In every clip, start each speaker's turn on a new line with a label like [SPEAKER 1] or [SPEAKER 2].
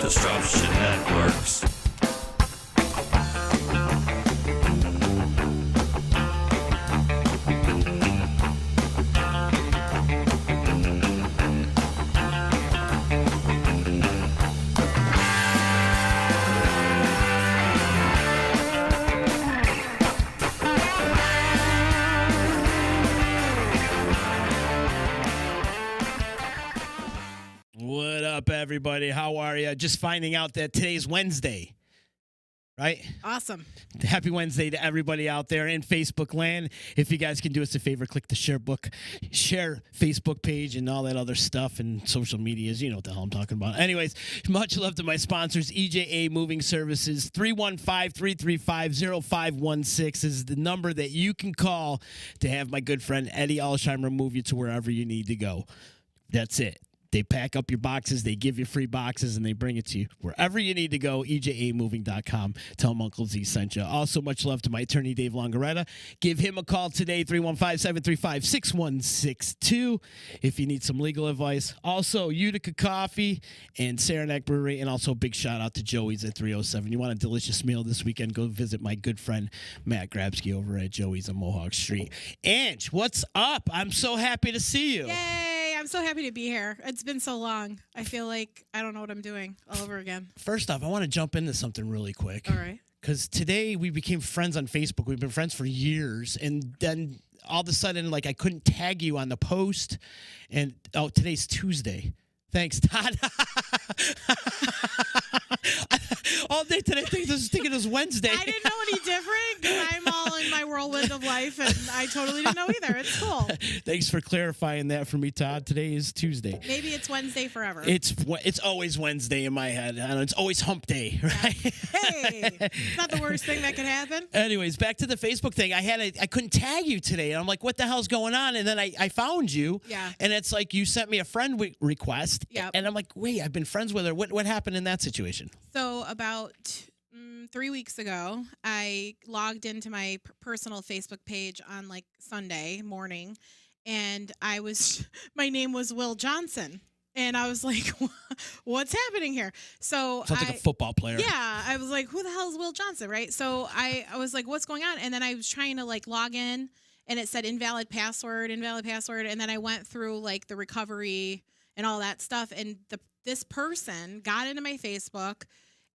[SPEAKER 1] Construction Networks.
[SPEAKER 2] What up, everybody? How are you? Just finding out that today's Wednesday, right?
[SPEAKER 3] Awesome.
[SPEAKER 2] Happy Wednesday to everybody out there in Facebook land. If you guys can do us a favor, click the share Facebook page and all that other stuff and social medias. You know what the hell I'm talking about. Anyways, much love to my sponsors, EJA Moving Services. 315-335-0516 is the number that you can call to have my good friend Eddie Alsheimer move you to wherever you need to go. That's it. They pack up your boxes, they give you free boxes, and they bring it to you wherever you need to go, ejamoving.com. Tell them Uncle Z sent you. Also, much love to my attorney, Dave Longaretta. Give him a call today, 315-735-6162, if you need some legal advice. Also, Utica Coffee and Saranac Brewery, and also a big shout-out to Joey's at 307. You want a delicious meal this weekend, go visit my good friend Matt Grabsky over at Joey's on Mohawk Street. Ange, what's up? I'm so happy to see you.
[SPEAKER 3] Yay! I'm so happy to be here. It's been so long. I feel like I don't know what I'm doing all over again.
[SPEAKER 2] First off, I want to jump into something really quick.
[SPEAKER 3] All right.
[SPEAKER 2] Because today we became friends on Facebook. We've been friends for years. And then all of a sudden, like, I couldn't tag you on the post. And, oh, today's Tuesday. Thanks, Todd. All day today, I was thinking it was Wednesday.
[SPEAKER 3] I didn't know any different because I'm all in my whirlwind of life, and I totally didn't know either. It's cool.
[SPEAKER 2] Thanks for clarifying that for me, Todd. Today is Tuesday.
[SPEAKER 3] Maybe it's Wednesday forever.
[SPEAKER 2] It's always Wednesday in my head. I don't know, it's always hump day, right?
[SPEAKER 3] Hey, it's not the worst thing that could happen.
[SPEAKER 2] Anyways, back to the Facebook thing. I couldn't tag you today. And I'm like, what the hell's going on? And then I found you.
[SPEAKER 3] Yeah.
[SPEAKER 2] And it's like you sent me a friend request.
[SPEAKER 3] Yep.
[SPEAKER 2] And I'm like, wait, I've been friends with her. What happened in that situation?
[SPEAKER 3] So about 3 weeks ago, I logged into my personal Facebook page on like Sunday morning, and my name was Will Johnson. And I was like, what's happening here? So
[SPEAKER 2] Sounds like a football player.
[SPEAKER 3] Yeah. I was like, who the hell is Will Johnson, right? So I was like, what's going on? And then I was trying to like log in, and it said invalid password. And then I went through like the recovery and all that stuff. And this person got into my Facebook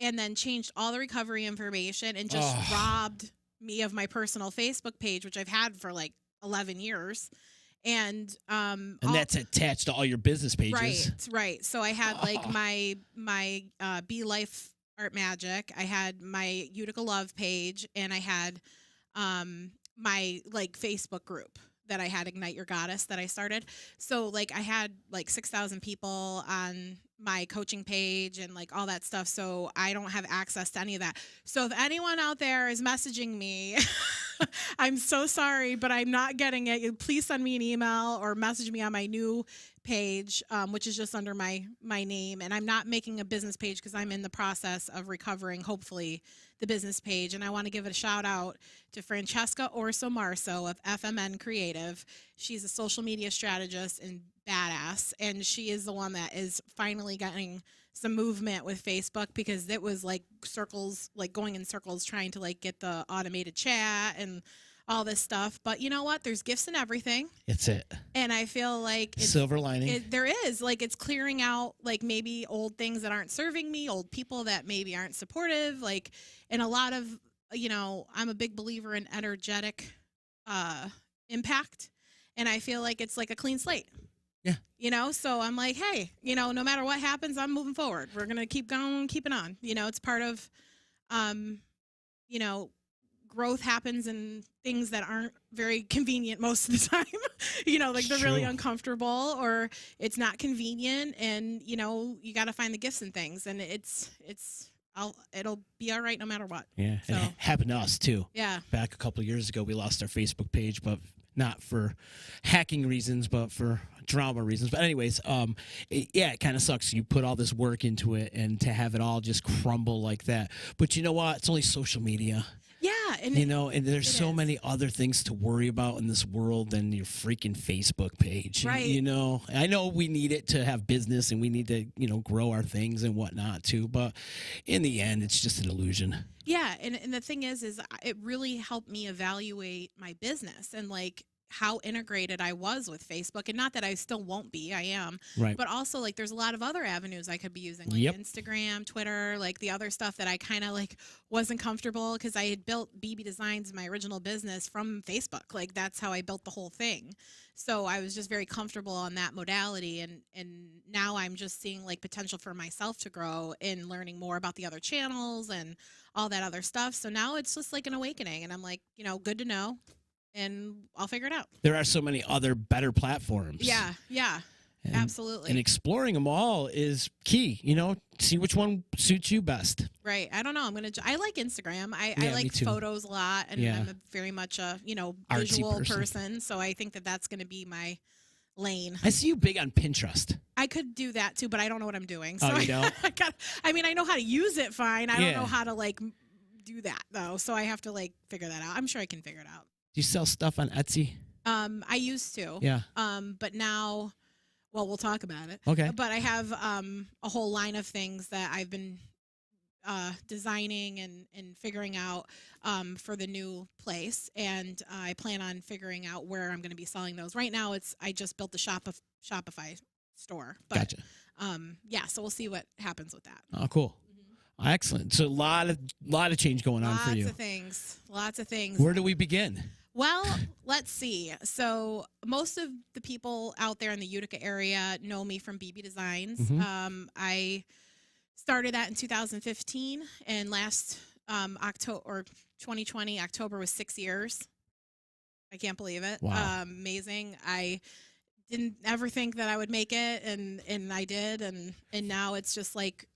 [SPEAKER 3] and then changed all the recovery information and just robbed me of my personal Facebook page, which I've had for like 11 years. And
[SPEAKER 2] that's attached to all your business pages.
[SPEAKER 3] Right. So I had like my Be Life Art Magic. I had my Utica Love page, and I had my like Facebook group that I had, Ignite Your Goddess, that I started. So like I had like 6,000 people on my coaching page and like all that stuff. So I don't have access to any of that. So if anyone out there is messaging me, I'm so sorry, but I'm not getting it. Please send me an email or message me on my new page, which is just under my name. And I'm not making a business page because I'm in the process of recovering, hopefully, the business page. And I want to give a shout out to Francesca Orso Marso of FMN Creative. She's a social media strategist and badass. And she is the one that is finally getting some movement with Facebook, because it was like circles, like going in circles, trying to like get the automated chat and all this stuff. But you know what? There's gifts in everything.
[SPEAKER 2] It's it.
[SPEAKER 3] And I feel like
[SPEAKER 2] silver lining.
[SPEAKER 3] There is. Like, it's clearing out like maybe old things that aren't serving me, old people that maybe aren't supportive. Like, and a lot of, I'm a big believer in energetic impact. And I feel like it's like a clean slate.
[SPEAKER 2] Yeah.
[SPEAKER 3] So I'm like, hey, no matter what happens, I'm moving forward. We're going to keep going, keeping on. It's part of, growth happens in things that aren't very convenient most of the time. Like they're really uncomfortable, or it's not convenient, and you got to find the gifts in things, and it'll be all right no matter what.
[SPEAKER 2] Yeah. So. It happened to us too.
[SPEAKER 3] Yeah.
[SPEAKER 2] Back a couple of years ago, we lost our Facebook page, but not for hacking reasons, but for drama reasons. But anyways, it kind of sucks. You put all this work into it, and to have it all just crumble like that. But you know what? It's only social media.
[SPEAKER 3] Yeah, and
[SPEAKER 2] and there's
[SPEAKER 3] it
[SPEAKER 2] so
[SPEAKER 3] is.
[SPEAKER 2] many other things to worry about in this world than your freaking Facebook page.
[SPEAKER 3] Right.
[SPEAKER 2] I know we need it to have business and we need to, grow our things and whatnot too. But in the end, it's just an illusion.
[SPEAKER 3] Yeah, and the thing is it really helped me evaluate my business and like how integrated I was with Facebook, and not that I still won't be, I am,
[SPEAKER 2] Right.
[SPEAKER 3] but also like there's a lot of other avenues I could be using, like
[SPEAKER 2] Yep.
[SPEAKER 3] Instagram, Twitter, like the other stuff that I kind of like wasn't comfortable because I had built BB Designs, my original business, from Facebook. Like that's how I built the whole thing. So I was just very comfortable on that modality, and now I'm just seeing like potential for myself to grow in learning more about the other channels and all that other stuff. So now it's just like an awakening, and I'm like, good to know, and I'll figure it out.
[SPEAKER 2] There are so many other better platforms.
[SPEAKER 3] Yeah, absolutely.
[SPEAKER 2] And exploring them all is key. See which one suits you best.
[SPEAKER 3] Right. I don't know. I like Instagram. I
[SPEAKER 2] Yeah, me
[SPEAKER 3] like
[SPEAKER 2] too.
[SPEAKER 3] photos a lot, and
[SPEAKER 2] Yeah.
[SPEAKER 3] I'm very much a
[SPEAKER 2] Artsy
[SPEAKER 3] visual
[SPEAKER 2] person.
[SPEAKER 3] person. So I think that's going to be my lane.
[SPEAKER 2] I see you big on Pinterest.
[SPEAKER 3] I could do that too, but I don't know what I'm doing. So
[SPEAKER 2] Oh, you don't?
[SPEAKER 3] I know how to use it fine. I don't
[SPEAKER 2] Yeah.
[SPEAKER 3] know how to like do that though. So I have to like figure that out. I'm sure I can figure it out.
[SPEAKER 2] Do you sell stuff on Etsy?
[SPEAKER 3] I used to.
[SPEAKER 2] Yeah.
[SPEAKER 3] But now, well, we'll talk about it.
[SPEAKER 2] Okay.
[SPEAKER 3] But I have a whole line of things that I've been designing and figuring out for the new place, and I plan on figuring out where I'm going to be selling those. Right now, I just built the Shopify store. But,
[SPEAKER 2] Gotcha.
[SPEAKER 3] Yeah, so we'll see what happens with that.
[SPEAKER 2] Oh, cool. Excellent. So a lot of change going on for you.
[SPEAKER 3] Lots of things.
[SPEAKER 2] Where do we begin?
[SPEAKER 3] Well, let's see. So most of the people out there in the Utica area know me from BB Designs.
[SPEAKER 2] Mhm.
[SPEAKER 3] I started that in 2015, and last October or 2020 October was 6 years. I can't believe it.
[SPEAKER 2] Wow.
[SPEAKER 3] Amazing. I didn't ever think that I would make it, and I did, and now it's just like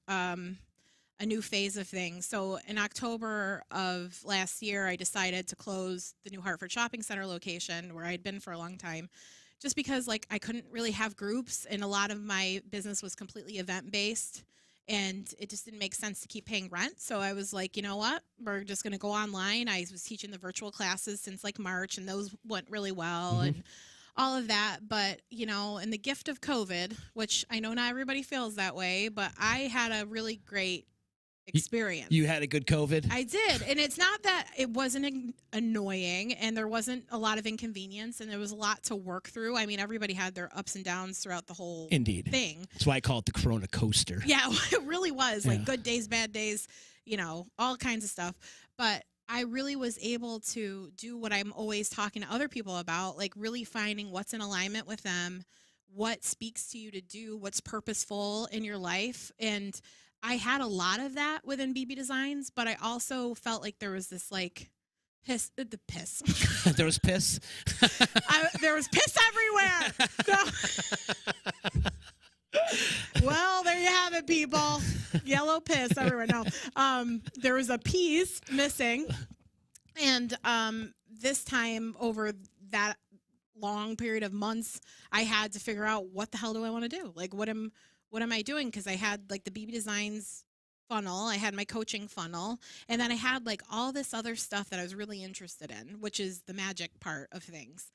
[SPEAKER 3] a new phase of things. So in October of last year, I decided to close the New Hartford Shopping Center location where I'd been for a long time, just because like I couldn't really have groups, and a lot of my business was completely event based, and it just didn't make sense to keep paying rent. So I was like, you know what, we're just going to go online. I was teaching the virtual classes since like March, and those went really well. And all of that. But, and the gift of COVID, which I know not everybody feels that way, but I had a really great experience.
[SPEAKER 2] You had a good COVID?
[SPEAKER 3] I did. And it's not that it wasn't annoying, and there wasn't a lot of inconvenience, and there was a lot to work through. I mean, everybody had their ups and downs throughout the whole
[SPEAKER 2] Indeed.
[SPEAKER 3] thing.
[SPEAKER 2] That's why I call it the Corona coaster.
[SPEAKER 3] Yeah, it really was. Like
[SPEAKER 2] Yeah.
[SPEAKER 3] good days, bad days, all kinds of stuff. But I really was able to do what I'm always talking to other people about, like really finding what's in alignment with them, what speaks to you to do, what's purposeful in your life. And I had a lot of that within BB Designs, but I also felt like there was this like piss.
[SPEAKER 2] There was piss?
[SPEAKER 3] There was piss everywhere. Well, there you have it, people. Yellow piss everywhere. No, there was a piece missing, and this time over that long period of months, I had to figure out what the hell do I want to do? Like, what am I doing? Because I had like the BB Designs funnel, I had my coaching funnel, and then I had like all this other stuff that I was really interested in, which is the magic part of things.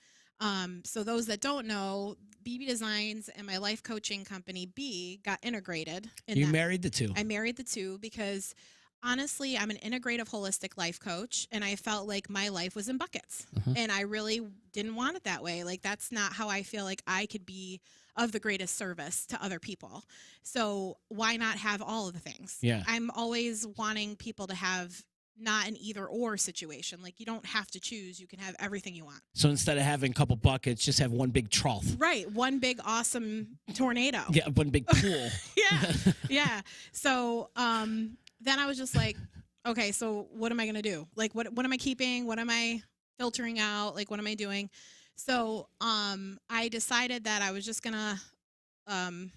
[SPEAKER 3] So those that don't know, BB Designs and my life coaching company B got integrated.
[SPEAKER 2] You married the two.
[SPEAKER 3] I married the two because honestly, I'm an integrative holistic life coach, and I felt like my life was in buckets, and I really didn't want it that way. Like that's not how I feel like I could be of the greatest service to other people. So why not have all of the things?
[SPEAKER 2] Yeah.
[SPEAKER 3] I'm always wanting people to have not an either or situation. Like you don't have to choose. You can have everything you want.
[SPEAKER 2] So instead of having a couple buckets, just have one big trough.
[SPEAKER 3] Right. One big awesome tornado.
[SPEAKER 2] Yeah, one big pool.
[SPEAKER 3] Yeah. Yeah. So then I was just like, okay, so what am I going to do? Like what am I keeping? What am I filtering out? Like what am I doing? So I decided that I was just going to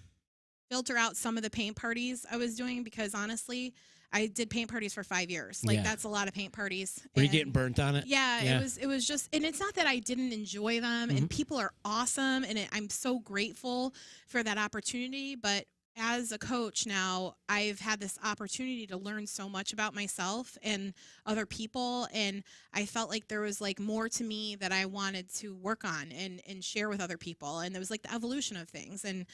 [SPEAKER 3] filter out some of the paint parties I was doing, because honestly, I did paint parties for 5 years. Like that's a lot of paint parties.
[SPEAKER 2] Were you getting burnt on it?
[SPEAKER 3] Yeah, it was just, and it's not that I didn't enjoy them, and people are awesome, and I'm so grateful for that opportunity. But as a coach now, I've had this opportunity to learn so much about myself and other people. And I felt like there was like more to me that I wanted to work on and share with other people. And it was like the evolution of things. And,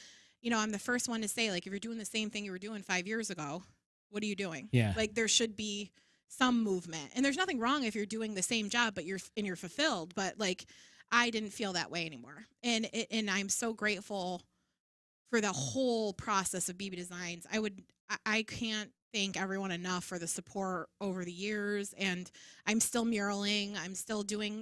[SPEAKER 3] you know, I'm the first one to say, like, if you're doing the same thing you were doing 5 years ago, what are you doing?
[SPEAKER 2] Yeah.
[SPEAKER 3] Like, there should be some movement. And there's nothing wrong if you're doing the same job, but you're fulfilled. But like, I didn't feel that way anymore. And I'm so grateful for the whole process of BB Designs. I can't thank everyone enough for the support over the years. And I'm still muraling.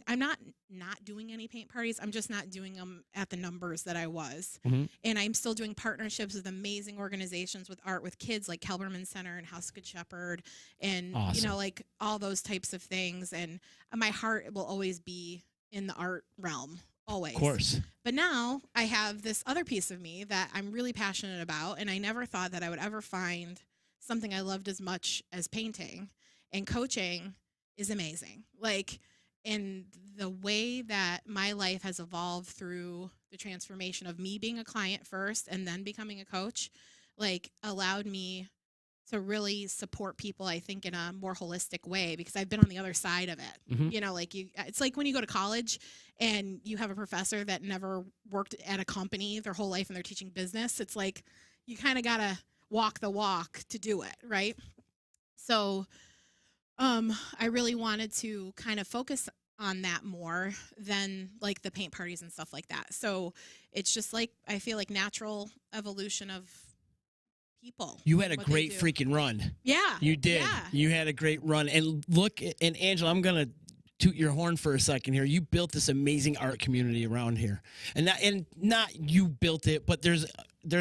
[SPEAKER 3] I'm not doing any paint parties. I'm just not doing them at the numbers that I was.
[SPEAKER 2] Mm-hmm.
[SPEAKER 3] And I'm still doing partnerships with amazing organizations with art with kids like Kelberman Center and House of Good Shepherd and,
[SPEAKER 2] Awesome.
[SPEAKER 3] you know, like all those types of things. And my heart will always be in the art realm. Always.
[SPEAKER 2] Of course.
[SPEAKER 3] But now I have this other piece of me that I'm really passionate about, and I never thought that I would ever find something I loved as much as painting. And coaching is amazing. Like, and the way that my life has evolved through the transformation of me being a client first and then becoming a coach, like, allowed me to really support people, I think, in a more holistic way, because I've been on the other side of it.
[SPEAKER 2] Mm-hmm.
[SPEAKER 3] You know, like it's like when you go to college and you have a professor that never worked at a company their whole life and they're teaching business. It's like, you kind of got to walk the walk to do it. Right. So, I really wanted to kind of focus on that more than like the paint parties and stuff like that. So it's just like, I feel like natural evolution of people.
[SPEAKER 2] You had a
[SPEAKER 3] what they
[SPEAKER 2] great
[SPEAKER 3] do.
[SPEAKER 2] freaking run.
[SPEAKER 3] Yeah.
[SPEAKER 2] You did.
[SPEAKER 3] Yeah.
[SPEAKER 2] You had a great run. And look, and Angela, I'm going to toot your horn for a second here. You built this amazing art community around here. And not you built it, but there's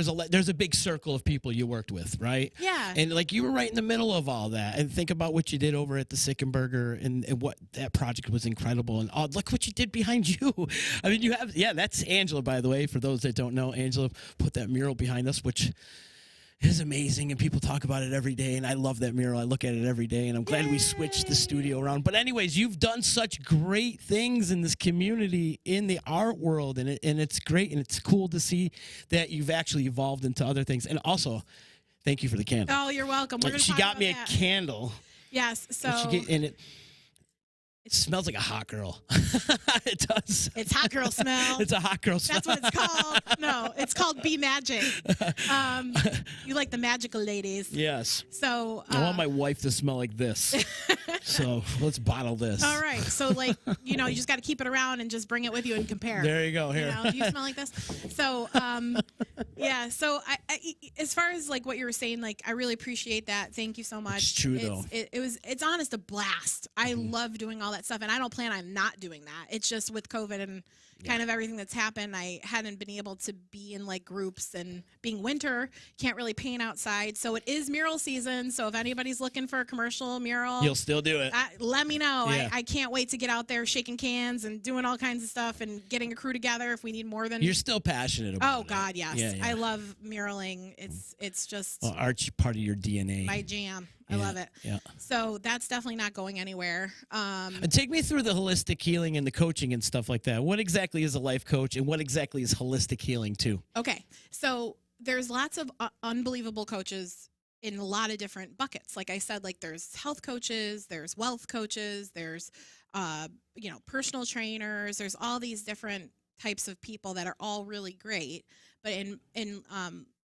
[SPEAKER 2] a big circle of people you worked with, right?
[SPEAKER 3] Yeah.
[SPEAKER 2] And like you were right in the middle of all that. And think about what you did over at the Sickenburger and what that project was incredible. And look what you did behind you. I mean, that's Angela, by the way, for those that don't know. Angela put that mural behind us, which is amazing, and people talk about it every day, and I love that mural. I look at it every day, and I'm glad we switched the studio around. But anyways, you've done such great things in this community, in the art world, and it's great, and it's cool to see that you've actually evolved into other things. And also, thank you for the candle.
[SPEAKER 3] Oh, you're welcome. We're gonna
[SPEAKER 2] She
[SPEAKER 3] talk
[SPEAKER 2] got
[SPEAKER 3] about
[SPEAKER 2] me
[SPEAKER 3] that.
[SPEAKER 2] a candle.
[SPEAKER 3] Yes. So
[SPEAKER 2] And it smells like a hot girl. It does.
[SPEAKER 3] it's hot girl smell.
[SPEAKER 2] It's a hot girl smell.
[SPEAKER 3] That's what it's called. No, it's called Be Magic. You like the magical ladies.
[SPEAKER 2] Yes.
[SPEAKER 3] So
[SPEAKER 2] I want my wife to smell like this. So let's bottle this.
[SPEAKER 3] all right. So like, you know, you just got to keep it around and just bring it with you and compare.
[SPEAKER 2] There you go. Here.
[SPEAKER 3] You know, do you smell like this? So, yeah. So I, as far as like what you were saying, like, I really appreciate that. Thank you so much.
[SPEAKER 2] It's true, though.
[SPEAKER 3] It's honest a blast. I love doing all that stuff, and I don't plan on not doing that. It's just with COVID and kind of everything that's happened, I hadn't been able to be in like groups, and being winter, can't really paint outside. So it is mural season. So if anybody's looking for a commercial mural,
[SPEAKER 2] You'll still do it.
[SPEAKER 3] let me know.
[SPEAKER 2] Yeah.
[SPEAKER 3] I can't wait to get out there shaking cans and doing all kinds of stuff and getting a crew together if we need more than.
[SPEAKER 2] You're still passionate about it.
[SPEAKER 3] Oh God, yes.
[SPEAKER 2] Yeah, yeah.
[SPEAKER 3] I love muraling. It's just
[SPEAKER 2] Well, art's part of your DNA.
[SPEAKER 3] my jam. I
[SPEAKER 2] Yeah,
[SPEAKER 3] love it.
[SPEAKER 2] Yeah.
[SPEAKER 3] So that's definitely not going anywhere.
[SPEAKER 2] And take me through the holistic healing and the coaching and stuff like that. What exactly is a life coach, and what exactly is holistic healing too?
[SPEAKER 3] Okay. So there's lots of unbelievable coaches in a lot of different buckets. Like I said, like there's health coaches, there's wealth coaches, there's personal trainers, there's all these different types of people that are all really great. But in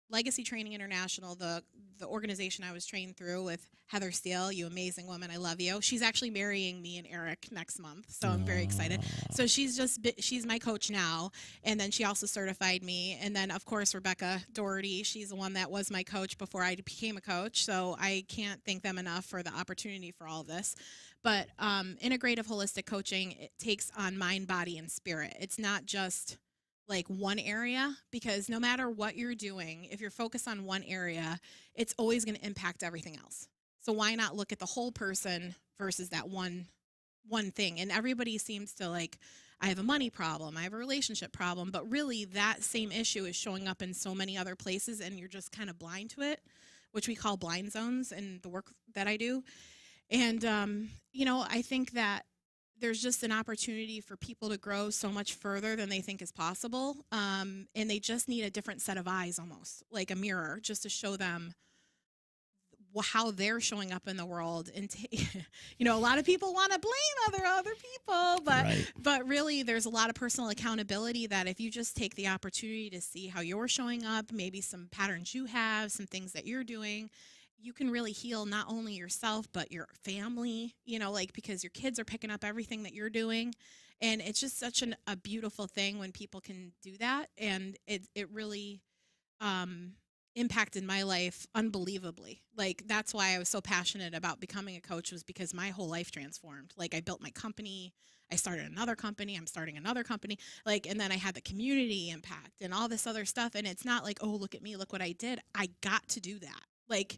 [SPEAKER 3] Legacy Training International, the organization I was trained through with Heather Steele, you amazing woman, I love you. She's actually marrying me and Eric next month, so I'm very excited. So she's my coach now, and then she also certified me. And then of course Rebecca Doherty, she's the one that was my coach before I became a coach. So I can't thank them enough for the opportunity for all of this. But integrative holistic coaching, it takes on mind, body, and spirit. It's not just like one area, because no matter what you're doing, if you're focused on one area, it's always going to impact everything else. So why not look at the whole person versus that one thing? And everybody seems to like, I have a money problem, I have a relationship problem, but really that same issue is showing up in so many other places, and you're just kind of blind to it, which we call blind zones in the work that I do. And I think that there's just an opportunity for people to grow so much further than they think is possible. And they just need a different set of eyes, almost like a mirror, just to show them how they're showing up in the world. And a lot of people want to blame other people, but really there's a lot of personal accountability that if you just take the opportunity to see how you're showing up, maybe some patterns you have, some things that you're doing, you can really heal not only yourself but your family, because your kids are picking up everything that you're doing. And it's just such a beautiful thing when people can do that. And it really impacted my life unbelievably. Like, that's why I was so passionate about becoming a coach, was because my whole life transformed. Like, I built my company, I started another company, I'm starting another company, and then I had the community impact and all this other stuff. And it's not like, oh, look at me, look what I did. I got to do that. Like,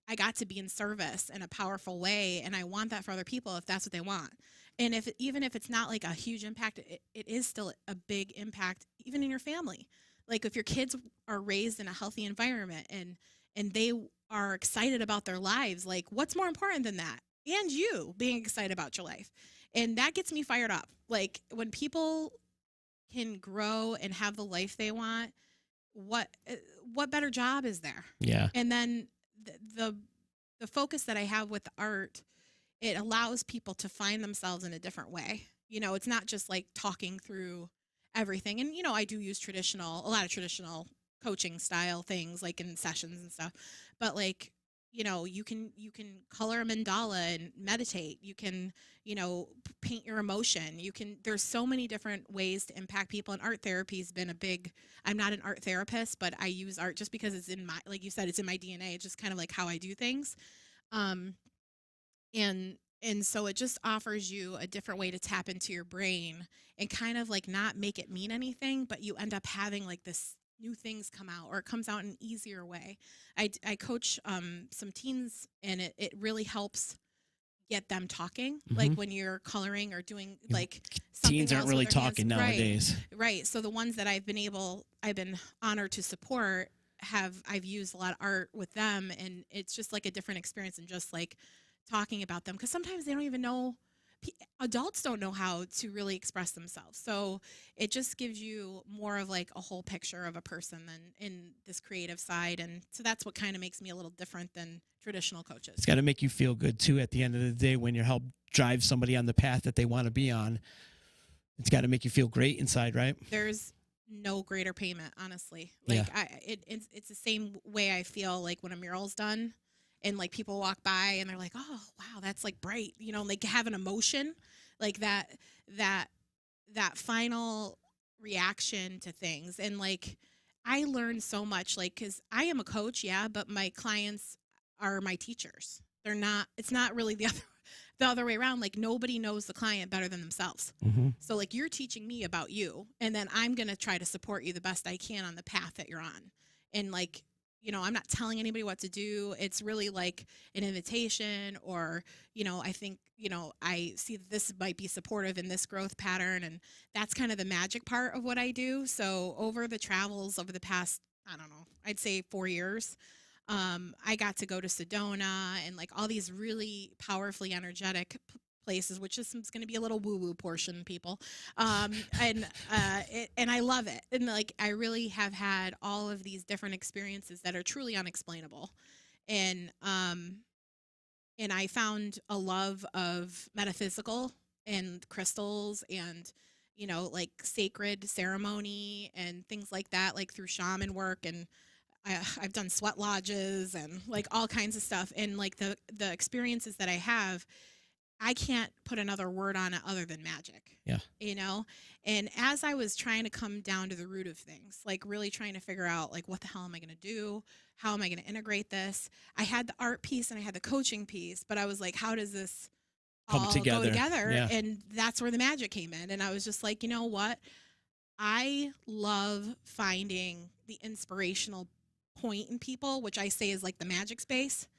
[SPEAKER 3] I got to be in service in a powerful way, and I want that for other people if that's what they want. And even if it's not like a huge impact, it is still a big impact, even in your family. Like, if your kids are raised in a healthy environment and they are excited about their lives, like, what's more important than that? And you being excited about your life. And that gets me fired up. Like, when people can grow and have the life they want, what better job is there?
[SPEAKER 2] Yeah.
[SPEAKER 3] And then the focus that I have with the art, it allows people to find themselves in a different way. It's not just like talking through everything. And, I do use a lot of traditional coaching style things, like in sessions and stuff. But like, you can color a mandala and meditate. You can, paint your emotion. There's so many different ways to impact people. And art therapy has been I'm not an art therapist, but I use art just because it's in like you said, it's in my DNA. It's just kind of like how I do things. And so it just offers you a different way to tap into your brain and kind of like not make it mean anything, but you end up having like this new things come out, or it comes out in an easier way. I coach some teens, and it really helps get them talking.
[SPEAKER 2] Mm-hmm.
[SPEAKER 3] Like when you're coloring or doing like something
[SPEAKER 2] teens aren't
[SPEAKER 3] else
[SPEAKER 2] really
[SPEAKER 3] with their
[SPEAKER 2] talking
[SPEAKER 3] hands.
[SPEAKER 2] nowadays.
[SPEAKER 3] Right. So the ones that I've been honored to support, I've used a lot of art with them, and it's just like a different experience than just like talking about them, because sometimes they don't even know, adults don't know how to really express themselves. So it just gives you more of like a whole picture of a person than in this creative side. And so that's what kind of makes me a little different than traditional coaches.
[SPEAKER 2] It's got to make you feel good too at the end of the day when you help drive somebody on the path that they want to be on. It's got to make you feel great inside, right?
[SPEAKER 3] There's no greater payment, honestly. Like,
[SPEAKER 2] yeah.
[SPEAKER 3] It's the same way I feel like when a mural's done. And like people walk by and they're like, oh, wow, that's like bright, like have an emotion, like that final reaction to things. And like, I learned so much, like, cause I am a coach. Yeah. But my clients are my teachers. It's not really the other way around. Like, nobody knows the client better than themselves.
[SPEAKER 2] Mm-hmm.
[SPEAKER 3] So like, you're teaching me about you, and then I'm going to try to support you the best I can on the path that you're on. And like, I'm not telling anybody what to do. It's really like an invitation, or, I think, I see that this might be supportive in this growth pattern. And that's kind of the magic part of what I do. So over the travels over the past, I don't know, I'd say 4 years, I got to go to Sedona and like all these really powerfully energetic places, which is going to be a little woo-woo portion, people. And I love it. And like, I really have had all of these different experiences that are truly unexplainable. And I found a love of metaphysical and crystals and, like sacred ceremony and things like that, like through shaman work. And I've done sweat lodges and like all kinds of stuff. And like the experiences that I have, I can't put another word on it other than magic.
[SPEAKER 2] Yeah.
[SPEAKER 3] And as I was trying to come down to the root of things, like really trying to figure out like, what the hell am I going to do? How am I going to integrate this? I had the art piece and I had the coaching piece, but I was like, how does this all go together?
[SPEAKER 2] Yeah.
[SPEAKER 3] And that's where the magic came in. And I was just like, you know what? I love finding the inspirational point in people, which I say is like the magic space.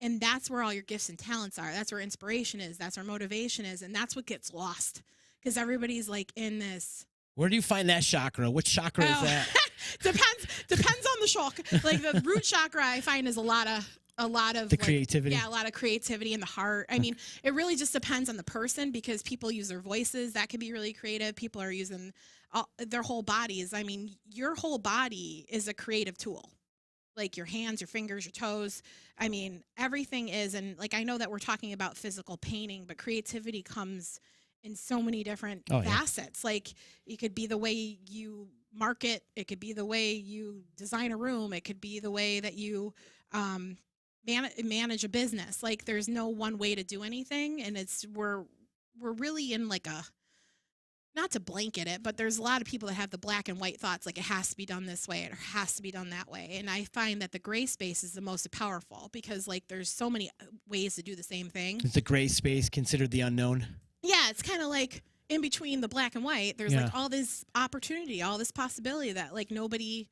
[SPEAKER 3] And that's where all your gifts and talents are. That's where inspiration is. That's where motivation is. And that's what gets lost, because everybody's like in this.
[SPEAKER 2] Where do you find that chakra? Which chakra is that?
[SPEAKER 3] Depends on the chakra. Like the root chakra, I find is a lot a lot of
[SPEAKER 2] the
[SPEAKER 3] like,
[SPEAKER 2] creativity.
[SPEAKER 3] Yeah, a lot of creativity in the heart. I mean, it really just depends on the person because people use their voices. That can be really creative. People are using their whole bodies. I mean, your whole body is a creative tool. Like your hands, your fingers, your toes. I mean, everything is. And like, I know that we're talking about physical painting, but creativity comes in so many different facets. Like it could be the way you market. It could be the way you design a room. It could be the way that you manage a business. Like there's no one way to do anything. And we're really in like a, not to blanket it, but there's a lot of people that have the black and white thoughts, like it has to be done this way, it has to be done that way. And I find that the gray space is the most powerful because like there's so many ways to do the same thing.
[SPEAKER 2] Is the gray space considered the unknown?
[SPEAKER 3] Yeah, it's kind of like in between the black and white, there's like all this opportunity, all this possibility that like nobody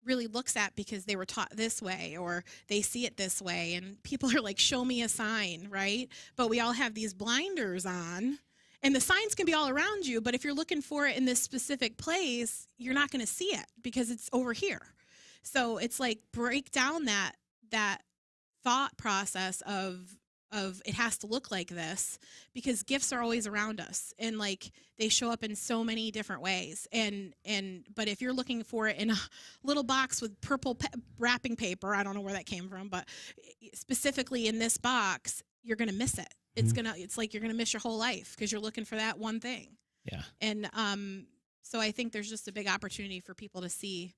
[SPEAKER 3] really looks at because they were taught this way or they see it this way. And people are like, show me a sign, right? But we all have these blinders on. And the signs can be all around you, but if you're looking for it in this specific place, you're not going to see it because it's over here. So it's like break down that thought process of it has to look like this because gifts are always around us and like they show up in so many different ways. But if you're looking for it in a little box with purple wrapping paper, I don't know where that came from, but specifically in this box, you're going to miss it. It's like you're going to miss your whole life because you're looking for that one thing.
[SPEAKER 2] Yeah.
[SPEAKER 3] And so I think there's just a big opportunity for people to see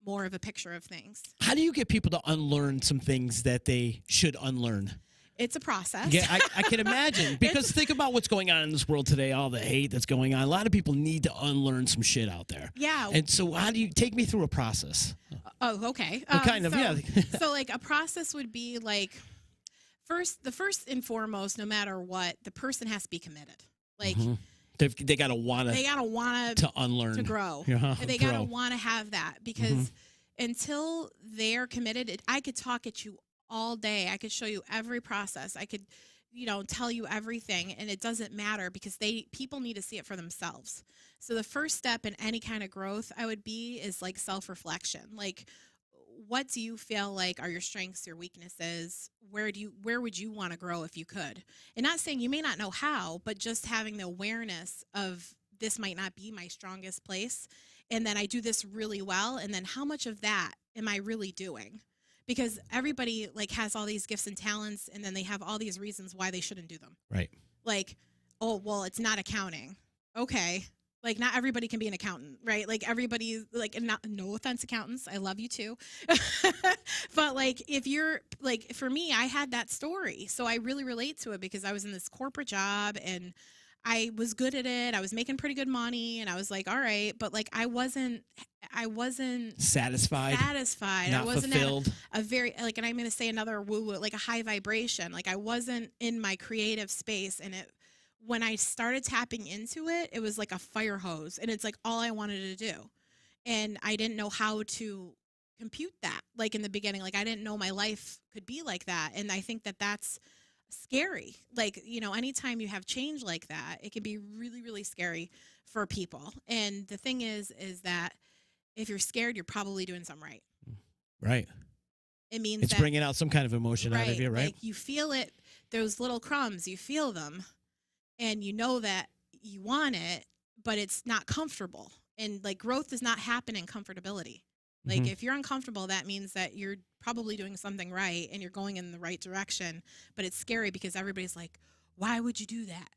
[SPEAKER 3] more of a picture of things.
[SPEAKER 2] How do you get people to unlearn some things that they should unlearn?
[SPEAKER 3] It's a process.
[SPEAKER 2] Yeah, I can imagine. Because think about what's going on in this world today, all the hate that's going on. A lot of people need to unlearn some shit out there.
[SPEAKER 3] Yeah.
[SPEAKER 2] And so how do you take me through a process?
[SPEAKER 3] Oh, okay.
[SPEAKER 2] Yeah.
[SPEAKER 3] So like a process would be like, the first and foremost, no matter what, the person has to be committed. Like
[SPEAKER 2] they gotta want to unlearn,
[SPEAKER 3] to grow. They gotta want to have that because until they're committed, I could talk at you all day. I could show you every process. I could, tell you everything, and it doesn't matter because people need to see it for themselves. So the first step in any kind of growth is like self-reflection. Like, what do you feel like are your strengths, your weaknesses? Where would you want to grow if you could? And not saying you may not know how, but just having the awareness of this might not be my strongest place. And then I do this really well. And then how much of that am I really doing? Because everybody like has all these gifts and talents, and then they have all these reasons why they shouldn't do them.
[SPEAKER 2] Right.
[SPEAKER 3] Like, oh, well, it's not accounting. Okay. Like, not everybody can be an accountant, right? Like, everybody, like, no offense, accountants. I love you too. But, like, if you're, like, for me, I had that story. So I really relate to it because I was in this corporate job and I was good at it. I was making pretty good money and I was like, all right. But, like, I wasn't
[SPEAKER 2] satisfied.
[SPEAKER 3] I wasn't
[SPEAKER 2] fulfilled.
[SPEAKER 3] At a very, like, and I'm going to say another woo-woo, like a high vibration. Like, I wasn't in my creative space, and when I started tapping into it, it was like a fire hose, and it's like all I wanted to do. And I didn't know how to compute that. Like in the beginning, like I didn't know my life could be like that. And I think that that's scary. Like, anytime you have change like that, it can be really, really scary for people. And the thing is that if you're scared, you're probably doing something right.
[SPEAKER 2] Right.
[SPEAKER 3] It means
[SPEAKER 2] it's bringing out some kind of emotion out of you, right?
[SPEAKER 3] Like you feel it, those little crumbs, you feel them. And you know that you want it, but it's not comfortable. And like growth does not happen in comfortability. Like if you're uncomfortable, that means that you're probably doing something right and you're going in the right direction. But it's scary because everybody's like, why would you do that?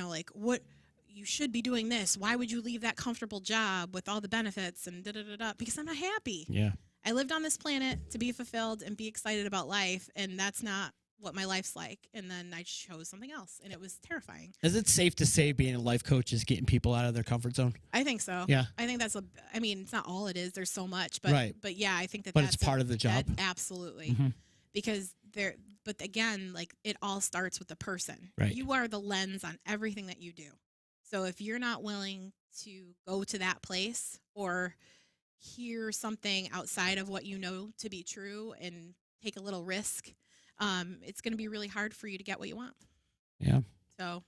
[SPEAKER 3] Like what you should be doing this. Why would you leave that comfortable job with all the benefits and da-da-da-da? Because I'm not happy.
[SPEAKER 2] Yeah.
[SPEAKER 3] I lived on this planet to be fulfilled and be excited about life. And that's not what my life's like. And then I chose something else and it was terrifying.
[SPEAKER 2] Is it safe to say being a life coach is getting people out of their comfort zone?
[SPEAKER 3] I think so.
[SPEAKER 2] Yeah.
[SPEAKER 3] I think it's not all it is. There's so much, but
[SPEAKER 2] right.
[SPEAKER 3] But yeah, I think
[SPEAKER 2] but it's part of the job.
[SPEAKER 3] Absolutely. Because but again, like it all starts with the person.
[SPEAKER 2] Right.
[SPEAKER 3] You are the lens on everything that you do. So if you're not willing to go to that place or hear something outside of what you know to be true and take a little risk, it's going to be really hard for you to get what you want.
[SPEAKER 2] Yeah.
[SPEAKER 3] So,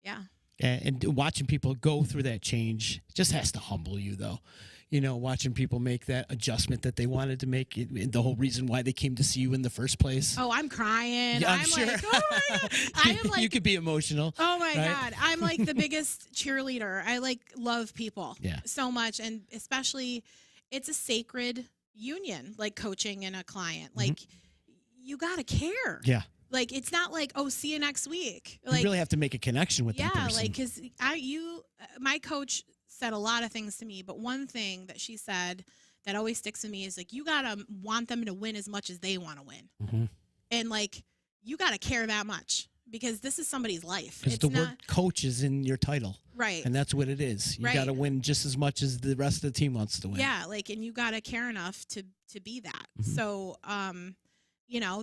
[SPEAKER 3] yeah.
[SPEAKER 2] And watching people go through that change just has to humble you, though. watching people make that adjustment that they wanted to make, the whole reason why they came to see you in the first place.
[SPEAKER 3] Oh, I'm crying.
[SPEAKER 2] Yeah, I'm
[SPEAKER 3] I'm
[SPEAKER 2] sure.
[SPEAKER 3] like, oh my God. I am like,
[SPEAKER 2] you could be emotional.
[SPEAKER 3] oh my
[SPEAKER 2] right?
[SPEAKER 3] God. I'm like the biggest cheerleader. I like love people so much. And especially it's a sacred union, like coaching and a client. Like you got to care.
[SPEAKER 2] Yeah.
[SPEAKER 3] Like, it's not like, oh, see you next week.
[SPEAKER 2] You
[SPEAKER 3] Like,
[SPEAKER 2] really have to make a connection with that person.
[SPEAKER 3] like, because my coach said a lot of things to me, but one thing that she said that always sticks with me is like, you gotta want them to win as much as they want to win, and like, you gotta care that much because this is somebody's life.
[SPEAKER 2] Because the word coach is in your title,
[SPEAKER 3] right?
[SPEAKER 2] And that's what it is. You gotta win just as much as the rest of the team wants to win.
[SPEAKER 3] Yeah, like, and you gotta care enough to be that. So,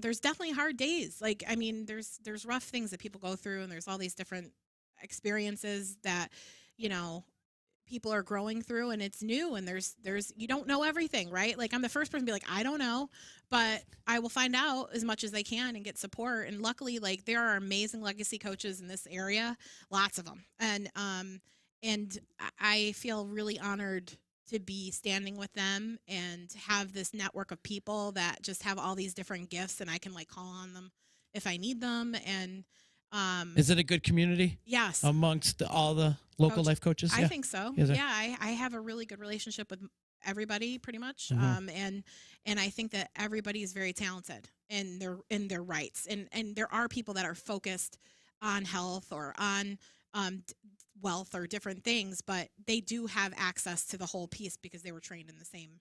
[SPEAKER 3] there's definitely hard days. Like, I mean, there's rough things that people go through, and there's all these different experiences that, people are growing through, and it's new, and there's you don't know everything, right? Like, I'm the first person to be like, I don't know, but I will find out as much as I can and get support. And luckily, like, there are amazing legacy coaches in this area, lots of them. And I feel really honored to be standing with them and have this network of people that just have all these different gifts, and I can like call on them if I need them. And
[SPEAKER 2] is it a good community?
[SPEAKER 3] Yes.
[SPEAKER 2] Amongst all the local life coaches?
[SPEAKER 3] I think so.
[SPEAKER 2] Yeah,
[SPEAKER 3] I have a really good relationship with everybody pretty much. And I think that everybody is very talented in their rights. And there are people that are focused on health or on wealth or different things, but they do have access to the whole piece because they were trained in the same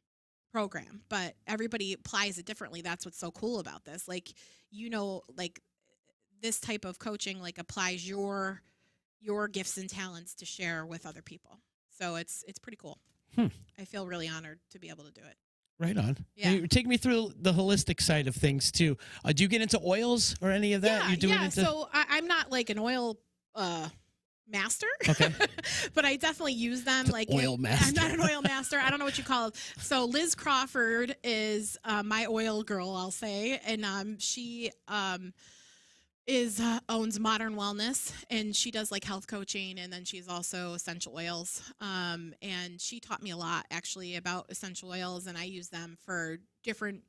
[SPEAKER 3] program. But everybody applies it differently. That's what's so cool about this. Like, like this type of coaching like applies your gifts and talents to share with other people. So it's pretty cool. I feel really honored to be able to do it.
[SPEAKER 2] Right on.
[SPEAKER 3] Yeah.
[SPEAKER 2] Take me through the holistic side of things too. Do you get into oils or any of that? You're doing
[SPEAKER 3] So I'm not like an oil master.
[SPEAKER 2] Okay.
[SPEAKER 3] But I definitely use them. Like,
[SPEAKER 2] oil master.
[SPEAKER 3] I'm not an oil master. I don't know what you call it. So Liz Crawford is my oil girl, I'll say, and she owns Modern Wellness, and she does like health coaching, and then she's also essential oils. And she taught me a lot actually about essential oils, and I use them for different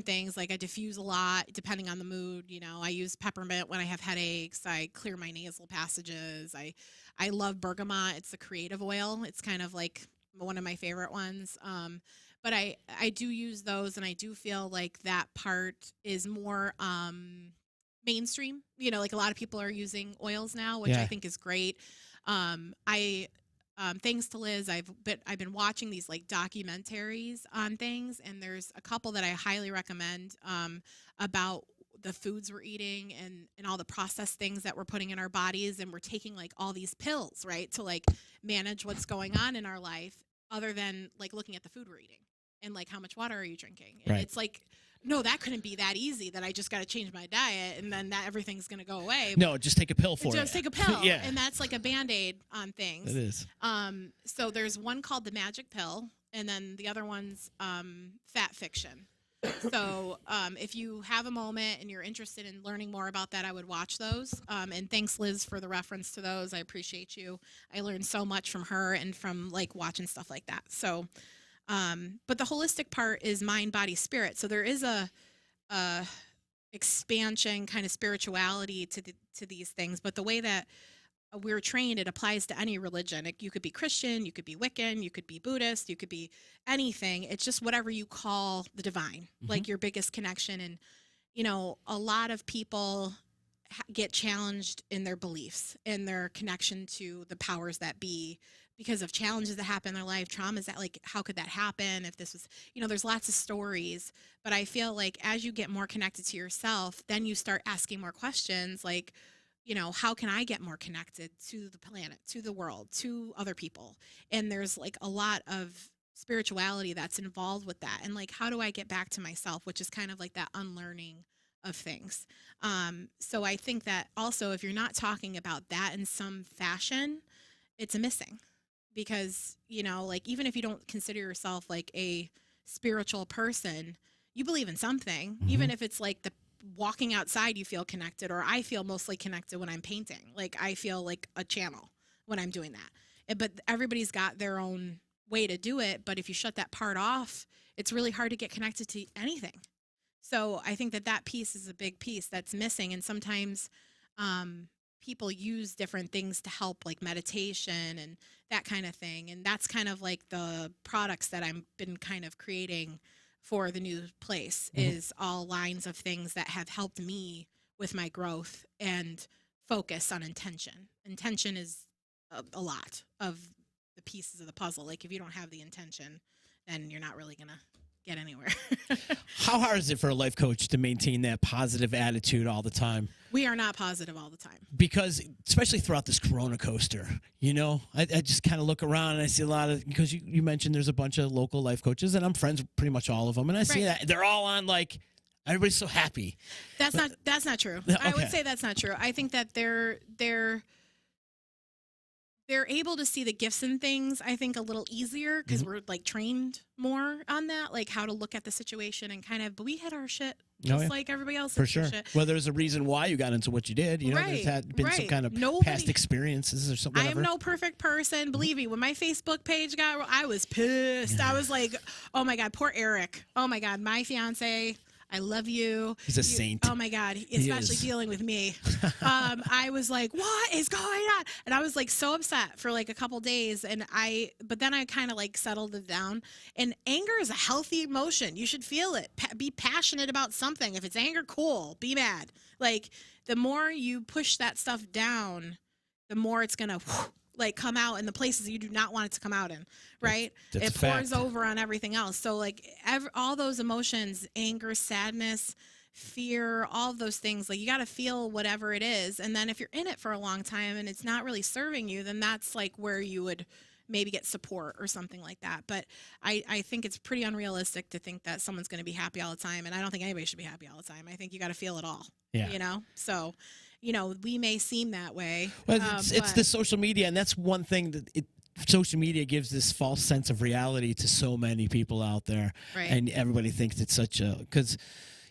[SPEAKER 3] things. Like, I diffuse a lot depending on the mood. I use peppermint when I have headaches. I clear my nasal passages. I love bergamot. It's a creative oil. It's kind of like one of my favorite ones. But I do use those, and I do feel like that part is more mainstream. Like, a lot of people are using oils now, which I think is great. Thanks to Liz, I've been watching these like documentaries on things, and there's a couple that I highly recommend about the foods we're eating and all the processed things that we're putting in our bodies, and we're taking like all these pills, right, to like manage what's going on in our life, other than like looking at the food we're eating and like how much water are you drinking. And it's like, no, that couldn't be that easy, that I just got to change my diet and then that everything's going to go away.
[SPEAKER 2] No, just take a pill for it.
[SPEAKER 3] Just take a pill.
[SPEAKER 2] Yeah.
[SPEAKER 3] And that's like a Band-Aid on things.
[SPEAKER 2] It is.
[SPEAKER 3] So there's one called the Magic Pill, and then the other one's Fat Fiction. So if you have a moment and you're interested in learning more about that, I would watch those. And thanks, Liz, for the reference to those. I appreciate you. I learned so much from her and from like watching stuff like that. So but the holistic part is mind, body, spirit. So there is a expansion kind of spirituality to these things. But the way that we're trained, it applies to any religion. You could be Christian, you could be Wiccan, you could be Buddhist, you could be anything. It's just whatever you call the divine, like your biggest connection. And, a lot of people get challenged in their beliefs and their connection to the powers that be, because of challenges that happen in their life, traumas that like, how could that happen if this was, there's lots of stories. But I feel like as you get more connected to yourself, then you start asking more questions like, how can I get more connected to the planet, to the world, to other people? And there's like a lot of spirituality that's involved with that. And like, how do I get back to myself, which is kind of like that unlearning of things. So I think that also, if you're not talking about that in some fashion, it's a missing. Because, like, even if you don't consider yourself like a spiritual person, you believe in something, even if it's like the walking outside, you feel connected, or I feel mostly connected when I'm painting. Like, I feel like a channel when I'm doing that. But everybody's got their own way to do it. But if you shut that part off, it's really hard to get connected to anything. So I think that piece is a big piece that's missing. And sometimes people use different things to help, like meditation and that kind of thing. And that's kind of like the products that I've been kind of creating for the new place, is all lines of things that have helped me with my growth and focus on intention. Intention is a lot of the pieces of the puzzle. Like if you don't have the intention, then you're not really going to get anywhere.
[SPEAKER 2] How hard is it for a life coach to maintain that positive attitude all the time?
[SPEAKER 3] We are not positive all the time.
[SPEAKER 2] Because especially throughout this Corona coaster, you know, I just kind of look around and I see a lot of, because you mentioned there's a bunch of local life coaches and I'm friends with pretty much all of them. And I see that they're all on, like, everybody's so happy.
[SPEAKER 3] That's not true.
[SPEAKER 2] Okay.
[SPEAKER 3] I would say that's not true. I think that they're able to see the gifts in things, I think, a little easier because we're like trained more on that, like how to look at the situation and kind of, but we hit our shit just like everybody else.
[SPEAKER 2] For sure.
[SPEAKER 3] Shit.
[SPEAKER 2] Well, there's a reason why you got into what you did. You know, there's been some kind of past experiences or something.
[SPEAKER 3] I am no perfect person. Believe me, when my Facebook page I was pissed. I was like, oh my God, poor Eric. Oh my God, my fiance. I love you.
[SPEAKER 2] He's a saint.
[SPEAKER 3] Oh my God, especially dealing with me. I was like, what is going on? And I was like so upset for like a couple days. But then I kind of like settled it down. And anger is a healthy emotion. You should feel it. Be passionate about something. If it's anger, cool. Be mad. Like the more you push that stuff down, the more it's gonna like come out in the places you do not want it to come out in, right?
[SPEAKER 2] That's
[SPEAKER 3] it pours over on everything else. So like all those emotions, anger, sadness, fear, all of those things, like you got to feel whatever it is. And then if you're in it for a long time and it's not really serving you, then that's like where you would maybe get support or something like that. But I think it's pretty unrealistic to think that someone's going to be happy all the time. And I don't think anybody should be happy all the time. I think you got to feel it all, you know? So, you know, we may seem that way.
[SPEAKER 2] Well, it's the social media, and that's one thing that social media gives this false sense of reality to so many people out there.
[SPEAKER 3] Right.
[SPEAKER 2] And everybody thinks it's such a, because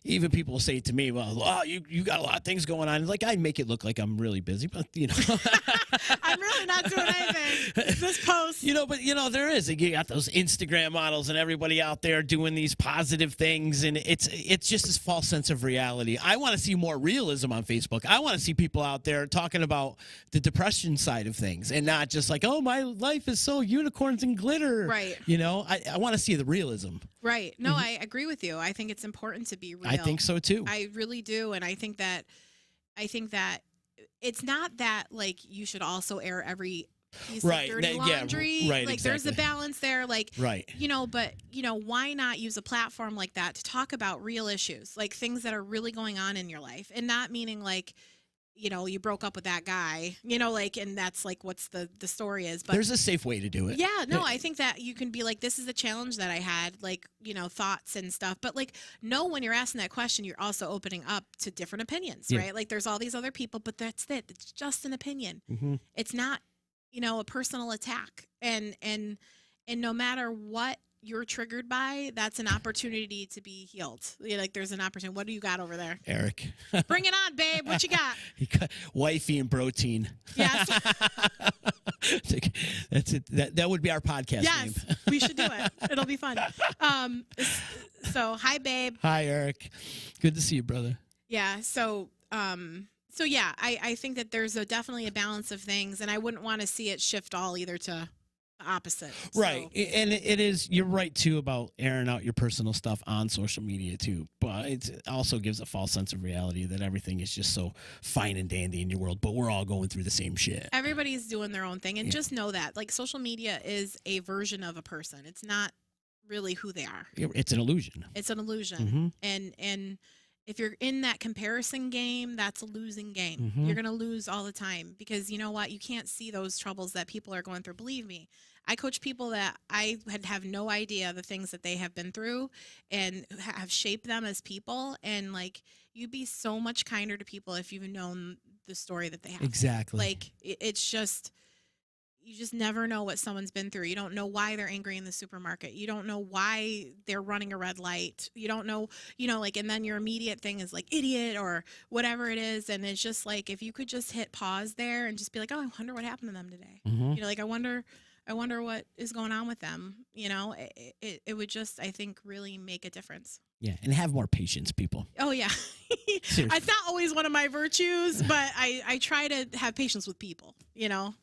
[SPEAKER 2] even people say to me, well, oh, you got a lot of things going on. Like, I make it look like I'm really busy, but, you know.
[SPEAKER 3] I'm really not doing anything. This post.
[SPEAKER 2] You know, but, you know, there is. You got those Instagram models and everybody out there doing these positive things, and it's just this false sense of reality. I want to see more realism on Facebook. I want to see people out there talking about the depression side of things and not just like, oh, my life is so unicorns and glitter.
[SPEAKER 3] Right.
[SPEAKER 2] You know, I want to see the realism.
[SPEAKER 3] Right. No, I agree with you. I think it's important to be real.
[SPEAKER 2] I think so too.
[SPEAKER 3] I really do. And I think that it's not that like you should also air every piece of dirty laundry.
[SPEAKER 2] Right.
[SPEAKER 3] Like there's a balance there. Like, you know, but you know, why not use a platform like that to talk about real issues, like things that are really going on in your life, and not meaning like, you know, you broke up with that guy, you know, like, and that's like what's the story is. But
[SPEAKER 2] there's a safe way to do it.
[SPEAKER 3] Yeah, no, I think that you can be like, this is a challenge that I had, like, you know, thoughts and stuff. But like, no, when you're asking that question, you're also opening up to different opinions, right? Like there's all these other people, but that's it. It's just an opinion. It's not, you know, a personal attack. And no matter what you're triggered by, that's an opportunity to be healed. Like there's an opportunity. What do you got over there?
[SPEAKER 2] Eric.
[SPEAKER 3] Bring it on, babe. What you got?
[SPEAKER 2] Wifey and protein.
[SPEAKER 3] Yes.
[SPEAKER 2] That's it. That would be our podcast name.
[SPEAKER 3] Yes, we should do it. It'll be fun. So hi, babe.
[SPEAKER 2] Hi, Eric. Good to see you, brother.
[SPEAKER 3] Yeah. So yeah, I think that there's definitely a balance of things, and I wouldn't want to see it shift all either to opposite.
[SPEAKER 2] Right.
[SPEAKER 3] So.
[SPEAKER 2] And it is, you're right too about airing out your personal stuff on social media too, but it also gives a false sense of reality that everything is just so fine and dandy in your world, but we're all going through the same shit.
[SPEAKER 3] Everybody's doing their own thing, and just know that like social media is a version of a person. It's not really who they are.
[SPEAKER 2] It's an illusion.
[SPEAKER 3] It's an illusion. And if you're in that comparison game, that's a losing game. You're going to lose all the time because you know what? You can't see those troubles that people are going through. Believe me, I coach people that I have no idea the things that they have been through and have shaped them as people. And like, you'd be so much kinder to people if you've known the story that they have.
[SPEAKER 2] Exactly.
[SPEAKER 3] Like it's just, you just never know what someone's been through. You don't know why they're angry in the supermarket. You don't know why they're running a red light. You don't know, you know, like, and then your immediate thing is like idiot or whatever it is. And it's just like, if you could just hit pause there and just be like, oh, I wonder what happened to them today. You know, like, I wonder wonder what is going on with them. You know, it would just, I think, really make a difference.
[SPEAKER 2] Yeah, and have more patience, people.
[SPEAKER 3] Oh, yeah.
[SPEAKER 2] Seriously.
[SPEAKER 3] It's not always one of my virtues, but I try to have patience with people, you know.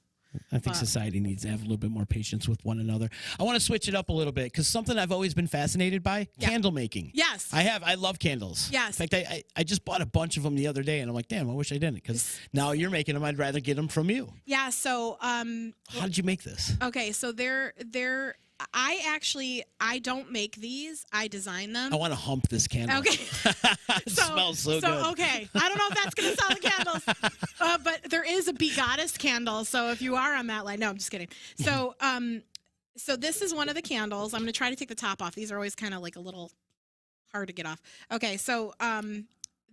[SPEAKER 2] I think society needs to have a little bit more patience with one another. I want to switch it up a little bit because something I've always been fascinated by, candle making.
[SPEAKER 3] Yes.
[SPEAKER 2] I love candles.
[SPEAKER 3] Yes.
[SPEAKER 2] In fact, I just bought a bunch of them the other day, and I'm like, damn, I wish I didn't, because now you're making them. I'd rather get them from you.
[SPEAKER 3] Yeah, so
[SPEAKER 2] How did you make this?
[SPEAKER 3] okay, so I don't make these. I design them.
[SPEAKER 2] I want to hump this candle.
[SPEAKER 3] Okay.
[SPEAKER 2] It smells so good.
[SPEAKER 3] Okay. I don't know if that's going to sell the candles. But there is a Bee Goddess candle. So if you are on that line, no, I'm just kidding. So, so this is one of the candles. I'm going to try to take the top off. These are always kind of like a little hard to get off. Okay. So,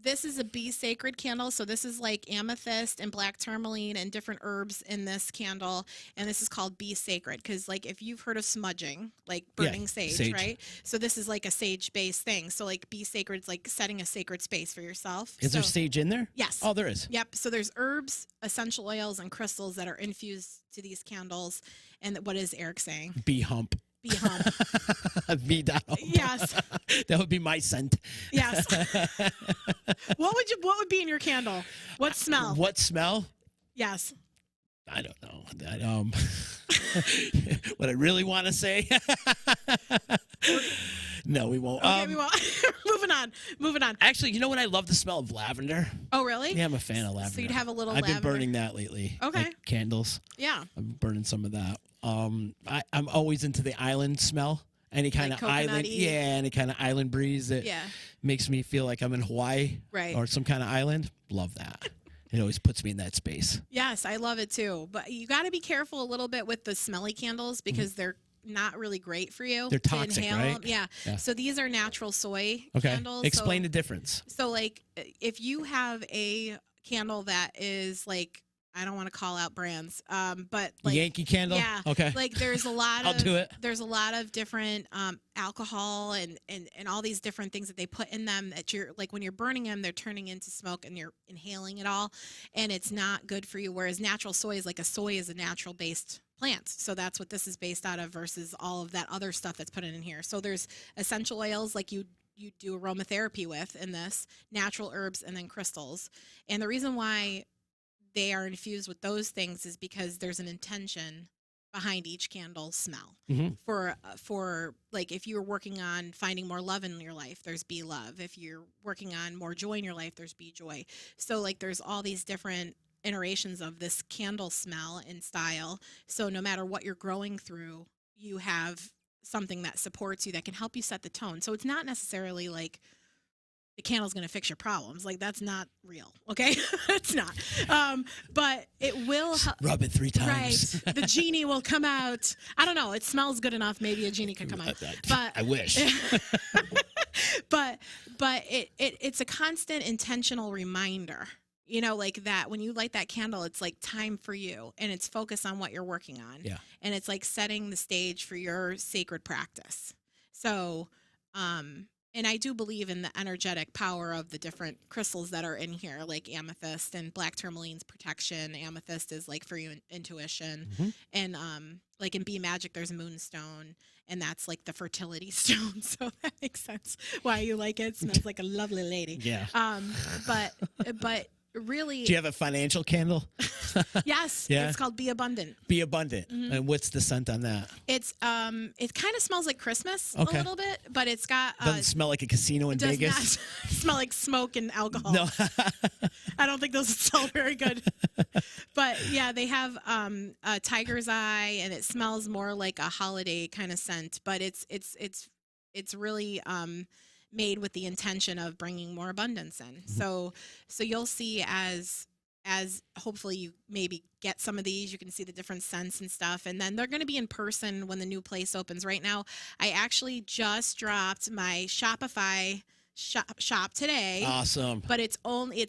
[SPEAKER 3] this is a bee sacred candle. So this is like amethyst and black tourmaline and different herbs in this candle. And this is called bee sacred. Because like if you've heard of smudging, like burning sage, right? So this is like a sage based thing. So like bee sacred is like setting a sacred space for yourself.
[SPEAKER 2] Is there sage in there?
[SPEAKER 3] Yes.
[SPEAKER 2] Oh, there is.
[SPEAKER 3] Yep. So there's herbs, essential oils, and crystals that are infused to these candles. And what is Eric saying?
[SPEAKER 2] Bee hump.
[SPEAKER 3] Bee hump.
[SPEAKER 2] Bee down.
[SPEAKER 3] Yes.
[SPEAKER 2] That would be my scent.
[SPEAKER 3] Yes. What would be in your candle? What smell?
[SPEAKER 2] What smell?
[SPEAKER 3] Yes.
[SPEAKER 2] I don't know. What I really want to say. No, we won't.
[SPEAKER 3] Okay, we won't. Moving on.
[SPEAKER 2] Actually, you know what? I love the smell of lavender.
[SPEAKER 3] Oh, really?
[SPEAKER 2] Yeah, I'm a fan of lavender.
[SPEAKER 3] So you'd have a little
[SPEAKER 2] I've
[SPEAKER 3] lavender.
[SPEAKER 2] been burning that lately.
[SPEAKER 3] Okay.
[SPEAKER 2] Like candles.
[SPEAKER 3] Yeah.
[SPEAKER 2] I'm burning some of that. I'm always into the island smell. Any kind
[SPEAKER 3] Like
[SPEAKER 2] of island.
[SPEAKER 3] coconutty?
[SPEAKER 2] Yeah, any kind of island breeze that makes me feel like I'm in Hawaii.
[SPEAKER 3] Right.
[SPEAKER 2] Or some kind of island. Love that. It always puts me in that space.
[SPEAKER 3] Yes, I love it too. But you got to be careful a little bit with the smelly candles because they're not really great for you.
[SPEAKER 2] They're
[SPEAKER 3] to
[SPEAKER 2] toxic,
[SPEAKER 3] inhale.
[SPEAKER 2] right?
[SPEAKER 3] Yeah. So these are natural soy candles.
[SPEAKER 2] Explain the difference.
[SPEAKER 3] So like if you have a candle that is like, I don't want to call out brands, but like
[SPEAKER 2] Yankee Candle.
[SPEAKER 3] Yeah.
[SPEAKER 2] Okay.
[SPEAKER 3] Like there's a lot
[SPEAKER 2] I'll do it.
[SPEAKER 3] There's a lot of different alcohol and all these different things that they put in them that you're like when you're burning them, they're turning into smoke and you're inhaling it all, and it's not good for you. Whereas natural soy is like soy is a natural based plant, so that's what this is based out of versus all of that other stuff that's put in here. So there's essential oils like you do aromatherapy with in this, natural herbs, and then crystals. And the reason why they are infused with those things is because there's an intention behind each candle smell. For like if you're working on finding more love in your life, there's bee love. If you're working on more joy in your life, there's bee joy. So like there's all these different iterations of this candle smell and style. So no matter what you're growing through, you have something that supports you that can help you set the tone. So it's not necessarily like the candle's going to fix your problems. Like that's not real. Okay. It's not. But it will
[SPEAKER 2] rub it 3 times.
[SPEAKER 3] Right. The genie will come out. I don't know. It smells good enough. Maybe a genie could come out, but
[SPEAKER 2] I wish.
[SPEAKER 3] but it's a constant intentional reminder, you know, like that when you light that candle, it's like time for you and it's focused on what you're working on.
[SPEAKER 2] Yeah.
[SPEAKER 3] And it's like setting the stage for your sacred practice. So, and I do believe in the energetic power of the different crystals that are in here, like amethyst and black tourmaline's protection. Amethyst is like for your intuition. And like in bee magic, there's moonstone, and that's like the fertility stone. So that makes sense why you like it. It smells like a lovely lady.
[SPEAKER 2] Yeah.
[SPEAKER 3] But really.
[SPEAKER 2] Do you have a financial candle?
[SPEAKER 3] Yes.
[SPEAKER 2] Yeah.
[SPEAKER 3] It's called Be Abundant.
[SPEAKER 2] Be Abundant. And what's the scent on that?
[SPEAKER 3] It's it kind of smells like Christmas a little bit, but it's got
[SPEAKER 2] doesn't smell like a casino in
[SPEAKER 3] does
[SPEAKER 2] Vegas.
[SPEAKER 3] Not smell like smoke and alcohol.
[SPEAKER 2] No.
[SPEAKER 3] I don't think those smell very good. But yeah, they have a tiger's eye, and it smells more like a holiday kind of scent. But it's really made with the intention of bringing more abundance in. So you'll see as hopefully you maybe get some of these, you can see the different scents and stuff. And then they're going to be in person when the new place opens. Right now, I actually just dropped my Shopify shop today.
[SPEAKER 2] Awesome.
[SPEAKER 3] But it's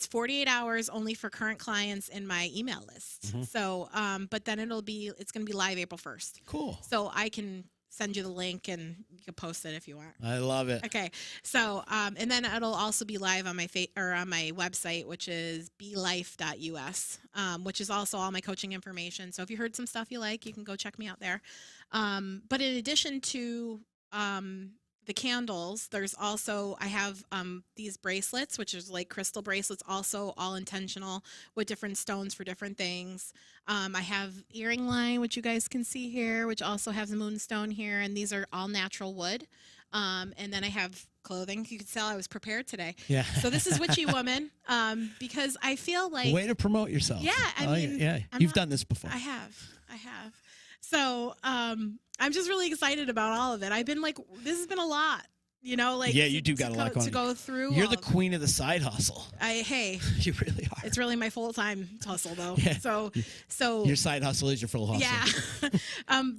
[SPEAKER 3] 48 hours only for current clients in my email list. So, but then it's going to be live April 1st.
[SPEAKER 2] Cool.
[SPEAKER 3] So I can send you the link and you can post it if you want.
[SPEAKER 2] I love it.
[SPEAKER 3] Okay. So, and then it'll also be live on my on my website, which is belife.us, which is also all my coaching information. So if you heard some stuff you like, you can go check me out there. But in addition to the candles, there's also, I have these bracelets, which is like crystal bracelets, also all intentional with different stones for different things. I have earring line, which you guys can see here, which also has a moonstone here, and these are all natural wood. And then I have clothing. You can tell I was prepared today.
[SPEAKER 2] Yeah.
[SPEAKER 3] So this is Witchy Woman, because I feel like,
[SPEAKER 2] Way to promote yourself.
[SPEAKER 3] yeah, I mean,
[SPEAKER 2] yeah.
[SPEAKER 3] I'm
[SPEAKER 2] You've
[SPEAKER 3] not-
[SPEAKER 2] done this before.
[SPEAKER 3] I have. So, I'm just really excited about all of it. I've been like, this has been a lot, you know, like,
[SPEAKER 2] Yeah, you do got a lot going
[SPEAKER 3] to go through.
[SPEAKER 2] You're the
[SPEAKER 3] all-
[SPEAKER 2] queen of the side hustle.
[SPEAKER 3] Hey,
[SPEAKER 2] You really are.
[SPEAKER 3] it's really my full-time hustle though.
[SPEAKER 2] Yeah.
[SPEAKER 3] So
[SPEAKER 2] Your side hustle is your full hustle.
[SPEAKER 3] yeah.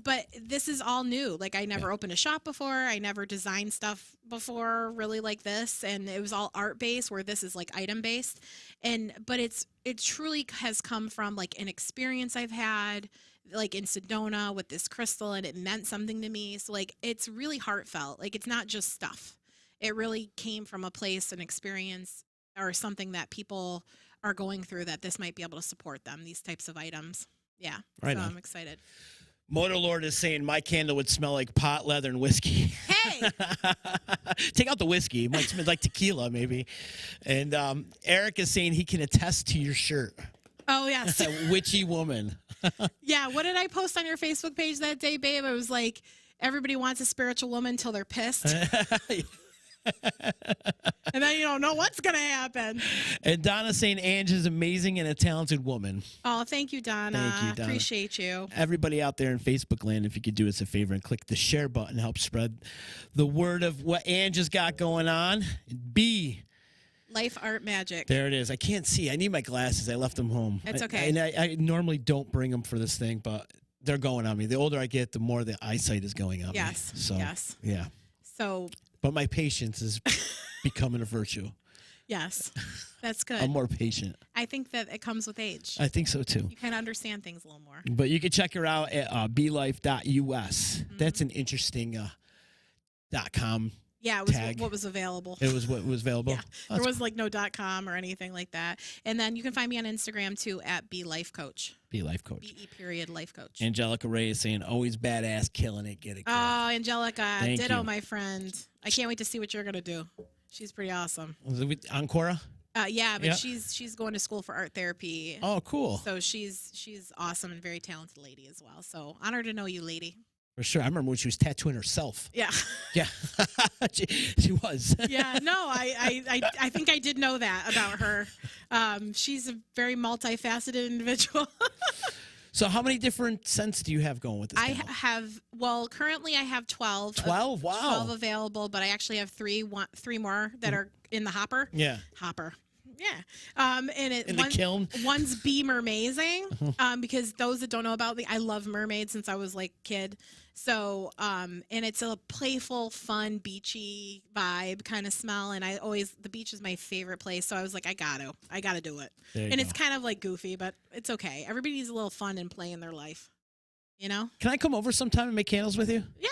[SPEAKER 3] But this is all new. Like I never opened a shop before. I never designed stuff before really like this. And it was all art based where this is like item based. But it truly has come from like an experience I've had like in Sedona with this crystal, and it meant something to me. So like, it's really heartfelt. Like it's not just stuff. It really came from a place, an experience, or something that people are going through that this might be able to support them, these types of items. Yeah.
[SPEAKER 2] Right
[SPEAKER 3] So
[SPEAKER 2] on.
[SPEAKER 3] I'm excited.
[SPEAKER 2] Motor Lord is saying my candle would smell like pot, leather, and whiskey.
[SPEAKER 3] Hey,
[SPEAKER 2] Take out the whiskey. It might smell like tequila, maybe. And Eric is saying he can attest to your shirt.
[SPEAKER 3] oh yes.
[SPEAKER 2] Witchy Woman.
[SPEAKER 3] Yeah. What did I post on your Facebook page that day, babe? I was like, everybody wants a spiritual woman until they're pissed. And then you don't know what's going to happen.
[SPEAKER 2] And Donna saying Ange is amazing and a talented woman.
[SPEAKER 3] Oh, thank you, Donna.
[SPEAKER 2] Thank you, Donna.
[SPEAKER 3] Appreciate you.
[SPEAKER 2] Everybody out there in Facebook land, if you could do us a favor and click the share button, help spread the word of what Ange has got going on.
[SPEAKER 3] Life, art, magic.
[SPEAKER 2] There it is. I can't see. I need my glasses. I left them home.
[SPEAKER 3] It's okay.
[SPEAKER 2] I normally don't bring them for this thing, but they're going on me. The older I get, the more the eyesight is going on
[SPEAKER 3] Yes.
[SPEAKER 2] me. So,
[SPEAKER 3] Yes.
[SPEAKER 2] yeah.
[SPEAKER 3] So,
[SPEAKER 2] But my patience is becoming a virtue.
[SPEAKER 3] yes, that's good.
[SPEAKER 2] I'm more patient.
[SPEAKER 3] I think that it comes with age.
[SPEAKER 2] I think so, too.
[SPEAKER 3] You kind of understand things a little more.
[SPEAKER 2] But you can check her out at belife.us.
[SPEAKER 3] Mm-hmm.
[SPEAKER 2] That's an interesting .com.
[SPEAKER 3] Yeah, it was
[SPEAKER 2] Tag.
[SPEAKER 3] what was available.
[SPEAKER 2] It was what was available.
[SPEAKER 3] Yeah, there was like no .com or anything like that. And then you can find me on Instagram too at BeLifeCoach.
[SPEAKER 2] Be Life Coach.
[SPEAKER 3] BE Life Coach.
[SPEAKER 2] Angelica Ray is saying, always badass, killing it, get it. Girl.
[SPEAKER 3] Oh, Angelica,
[SPEAKER 2] Thank
[SPEAKER 3] ditto,
[SPEAKER 2] you.
[SPEAKER 3] my friend. I can't wait to see what you're gonna do. She's pretty awesome.
[SPEAKER 2] Was it with Ancora?
[SPEAKER 3] Yeah, but
[SPEAKER 2] Yeah.
[SPEAKER 3] she's going to school for art therapy.
[SPEAKER 2] Oh, cool.
[SPEAKER 3] So she's awesome and very talented lady as well. So honored to know you, lady.
[SPEAKER 2] For sure. I remember when she was tattooing herself.
[SPEAKER 3] Yeah.
[SPEAKER 2] Yeah. she was.
[SPEAKER 3] Yeah, no, I think I did know that about her. She's a very multifaceted individual.
[SPEAKER 2] So how many different scents do you have going with this
[SPEAKER 3] I
[SPEAKER 2] candle?
[SPEAKER 3] have, well, currently I have 12.
[SPEAKER 2] 12? Wow.
[SPEAKER 3] 12 available, but I actually have three more that are in the hopper.
[SPEAKER 2] Yeah.
[SPEAKER 3] Hopper. Yeah. And it
[SPEAKER 2] In the kiln?
[SPEAKER 3] One's Be Mermazing, because those that don't know about me, I love mermaids since I was like kid. So, and it's a playful, fun, beachy vibe kind of smell. And the beach is my favorite place. So I was like, I gotta do it.
[SPEAKER 2] There you
[SPEAKER 3] And
[SPEAKER 2] go.
[SPEAKER 3] it's kind of like goofy, but it's okay. Everybody needs a little fun and play in their life, you know?
[SPEAKER 2] Can I come over sometime and make candles with you?
[SPEAKER 3] Yeah.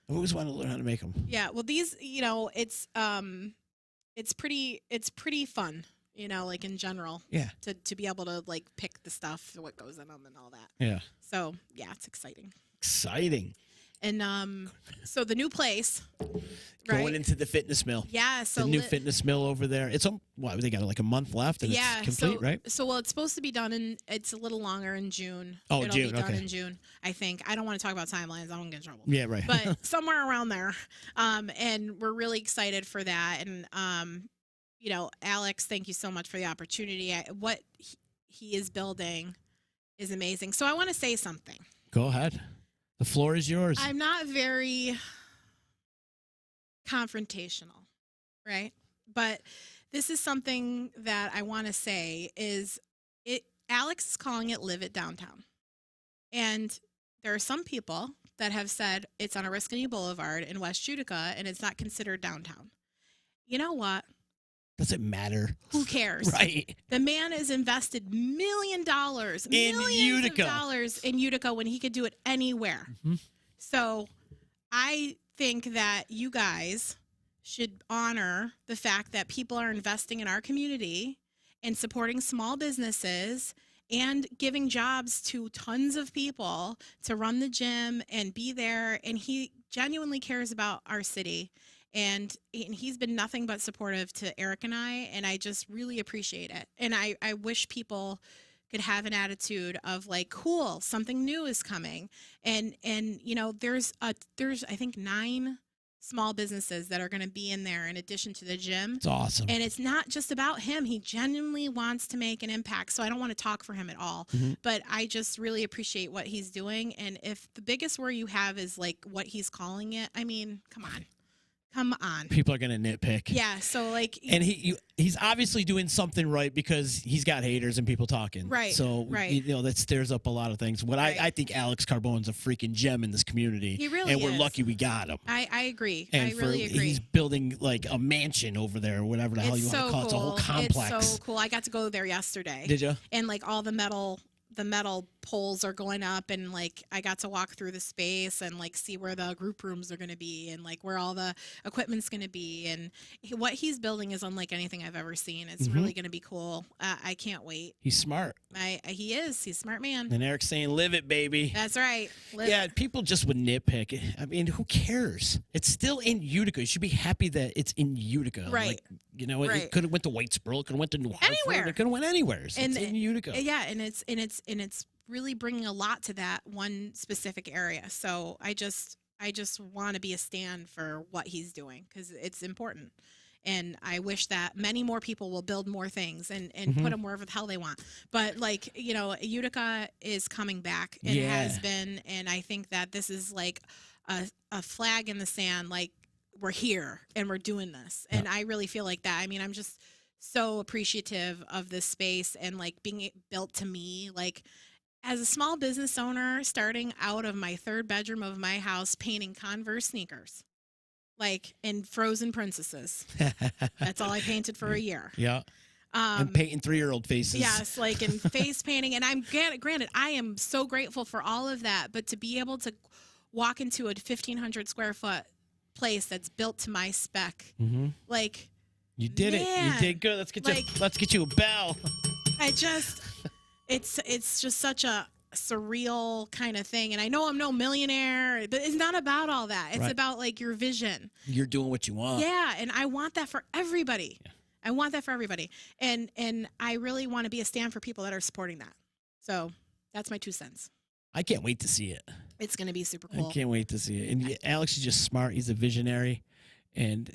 [SPEAKER 2] I always want to learn how to make them.
[SPEAKER 3] Yeah. Well, these, it's pretty fun, like in general.
[SPEAKER 2] Yeah.
[SPEAKER 3] To be able to like pick the stuff, what goes in them and all that.
[SPEAKER 2] Yeah.
[SPEAKER 3] So yeah, it's exciting.
[SPEAKER 2] Exciting.
[SPEAKER 3] And so the new place,
[SPEAKER 2] Going
[SPEAKER 3] right?
[SPEAKER 2] into the fitness mill.
[SPEAKER 3] Yeah. So
[SPEAKER 2] The new fitness mill over there. It's they got like a month left and
[SPEAKER 3] yeah,
[SPEAKER 2] it's complete,
[SPEAKER 3] so,
[SPEAKER 2] right?
[SPEAKER 3] So well, it's supposed to be done it's a little longer in June.
[SPEAKER 2] Oh,
[SPEAKER 3] It'll
[SPEAKER 2] June,
[SPEAKER 3] be done
[SPEAKER 2] okay.
[SPEAKER 3] in June, I think. I don't want to talk about timelines. I don't get in trouble.
[SPEAKER 2] Yeah, right.
[SPEAKER 3] But somewhere around there. And we're really excited for that. And Alex, thank you so much for the opportunity. What he is building is amazing. So I want to say something.
[SPEAKER 2] Go ahead. The floor is yours.
[SPEAKER 3] I'm not very confrontational, right? But this is something that I want to say is Alex is calling it Live It Downtown. And there are some people that have said it's on Oriskany Boulevard in West Utica and it's not considered downtown. You know what?
[SPEAKER 2] Does it matter?
[SPEAKER 3] Who cares?
[SPEAKER 2] Right.
[SPEAKER 3] The man has invested millions of
[SPEAKER 2] Utica.
[SPEAKER 3] dollars in Utica when he could do it anywhere.
[SPEAKER 2] Mhm.
[SPEAKER 3] So I think that you guys should honor the fact that people are investing in our community and supporting small businesses and giving jobs to tons of people to run the gym and be there. And he genuinely cares about our city. And he's been nothing but supportive to Eric and I just really appreciate it. And I wish people could have an attitude of like, cool, something new is coming. And you know, there's I think 9 small businesses that are going to be in there in addition to the gym.
[SPEAKER 2] It's awesome.
[SPEAKER 3] And it's not just about him. He genuinely wants to make an impact. So I don't want to talk for him at all, but I just really appreciate what he's doing. And if the biggest worry you have is like what he's calling it, I mean, come on.
[SPEAKER 2] People are gonna nitpick.
[SPEAKER 3] Yeah, so like,
[SPEAKER 2] and he's obviously doing something right because he's got haters and people talking.
[SPEAKER 3] Right.
[SPEAKER 2] So you know that stirs up a lot of things. What I think Alex Carbone's a freaking gem in this community.
[SPEAKER 3] He really
[SPEAKER 2] and we're
[SPEAKER 3] is.
[SPEAKER 2] lucky we got him.
[SPEAKER 3] I agree.
[SPEAKER 2] And
[SPEAKER 3] I really agree.
[SPEAKER 2] He's building like a mansion over there, or whatever the hell you want to call it. It's a whole complex.
[SPEAKER 3] It's so cool. I got to go there yesterday.
[SPEAKER 2] Did you?
[SPEAKER 3] And like all the metal poles are going up, and like I got to walk through the space and like see where the group rooms are going to be and like where all the equipment's going to be, and what he's building is unlike anything I've ever seen. It's really going to be cool. I can't wait.
[SPEAKER 2] He's smart.
[SPEAKER 3] He's a smart man.
[SPEAKER 2] And Eric's saying, "Live it, baby."
[SPEAKER 3] That's right.
[SPEAKER 2] Yeah, people just would nitpick. I mean, who cares? It's still in Utica. You should be happy that it's in Utica.
[SPEAKER 3] Right.
[SPEAKER 2] Like, you know, it could have went to Whitesboro. It could have went to New Hartford.
[SPEAKER 3] Anywhere.
[SPEAKER 2] It could have went anywhere. So it's in Utica.
[SPEAKER 3] Yeah, and it's really bringing a lot to that one specific area. So I just want to be a stand for what he's doing because it's important. And I wish that many more people will build more things and put them wherever the hell they want. But like, you know, Utica is coming back and has been. And I think that this is like a flag in the sand. Like, we're here and we're doing this. And I really feel like that. I mean, I'm just so appreciative of this space and like being built to me. Like, as a small business owner, starting out of my 3rd bedroom of my house, painting Converse sneakers, like in Frozen Princesses. That's all I painted for a year.
[SPEAKER 2] Yeah. And painting 3-year-old faces.
[SPEAKER 3] Yes, like in face painting. And I'm granted, I am so grateful for all of that. But to be able to walk into a 1,500 square foot place that's built to my spec, like,
[SPEAKER 2] you did it. You did good. Let's get you a bell.
[SPEAKER 3] It's just such a surreal kind of thing. And I know I'm no millionaire, but it's not about all that. It's about like your vision.
[SPEAKER 2] You're doing what you want.
[SPEAKER 3] Yeah. And I want that for everybody. Yeah. I want that for everybody. And I really want to be a stand for people that are supporting that. So that's my 2 cents.
[SPEAKER 2] I can't wait to see it.
[SPEAKER 3] It's going to be super cool.
[SPEAKER 2] I can't wait to see it. And Alex is just smart. He's a visionary. And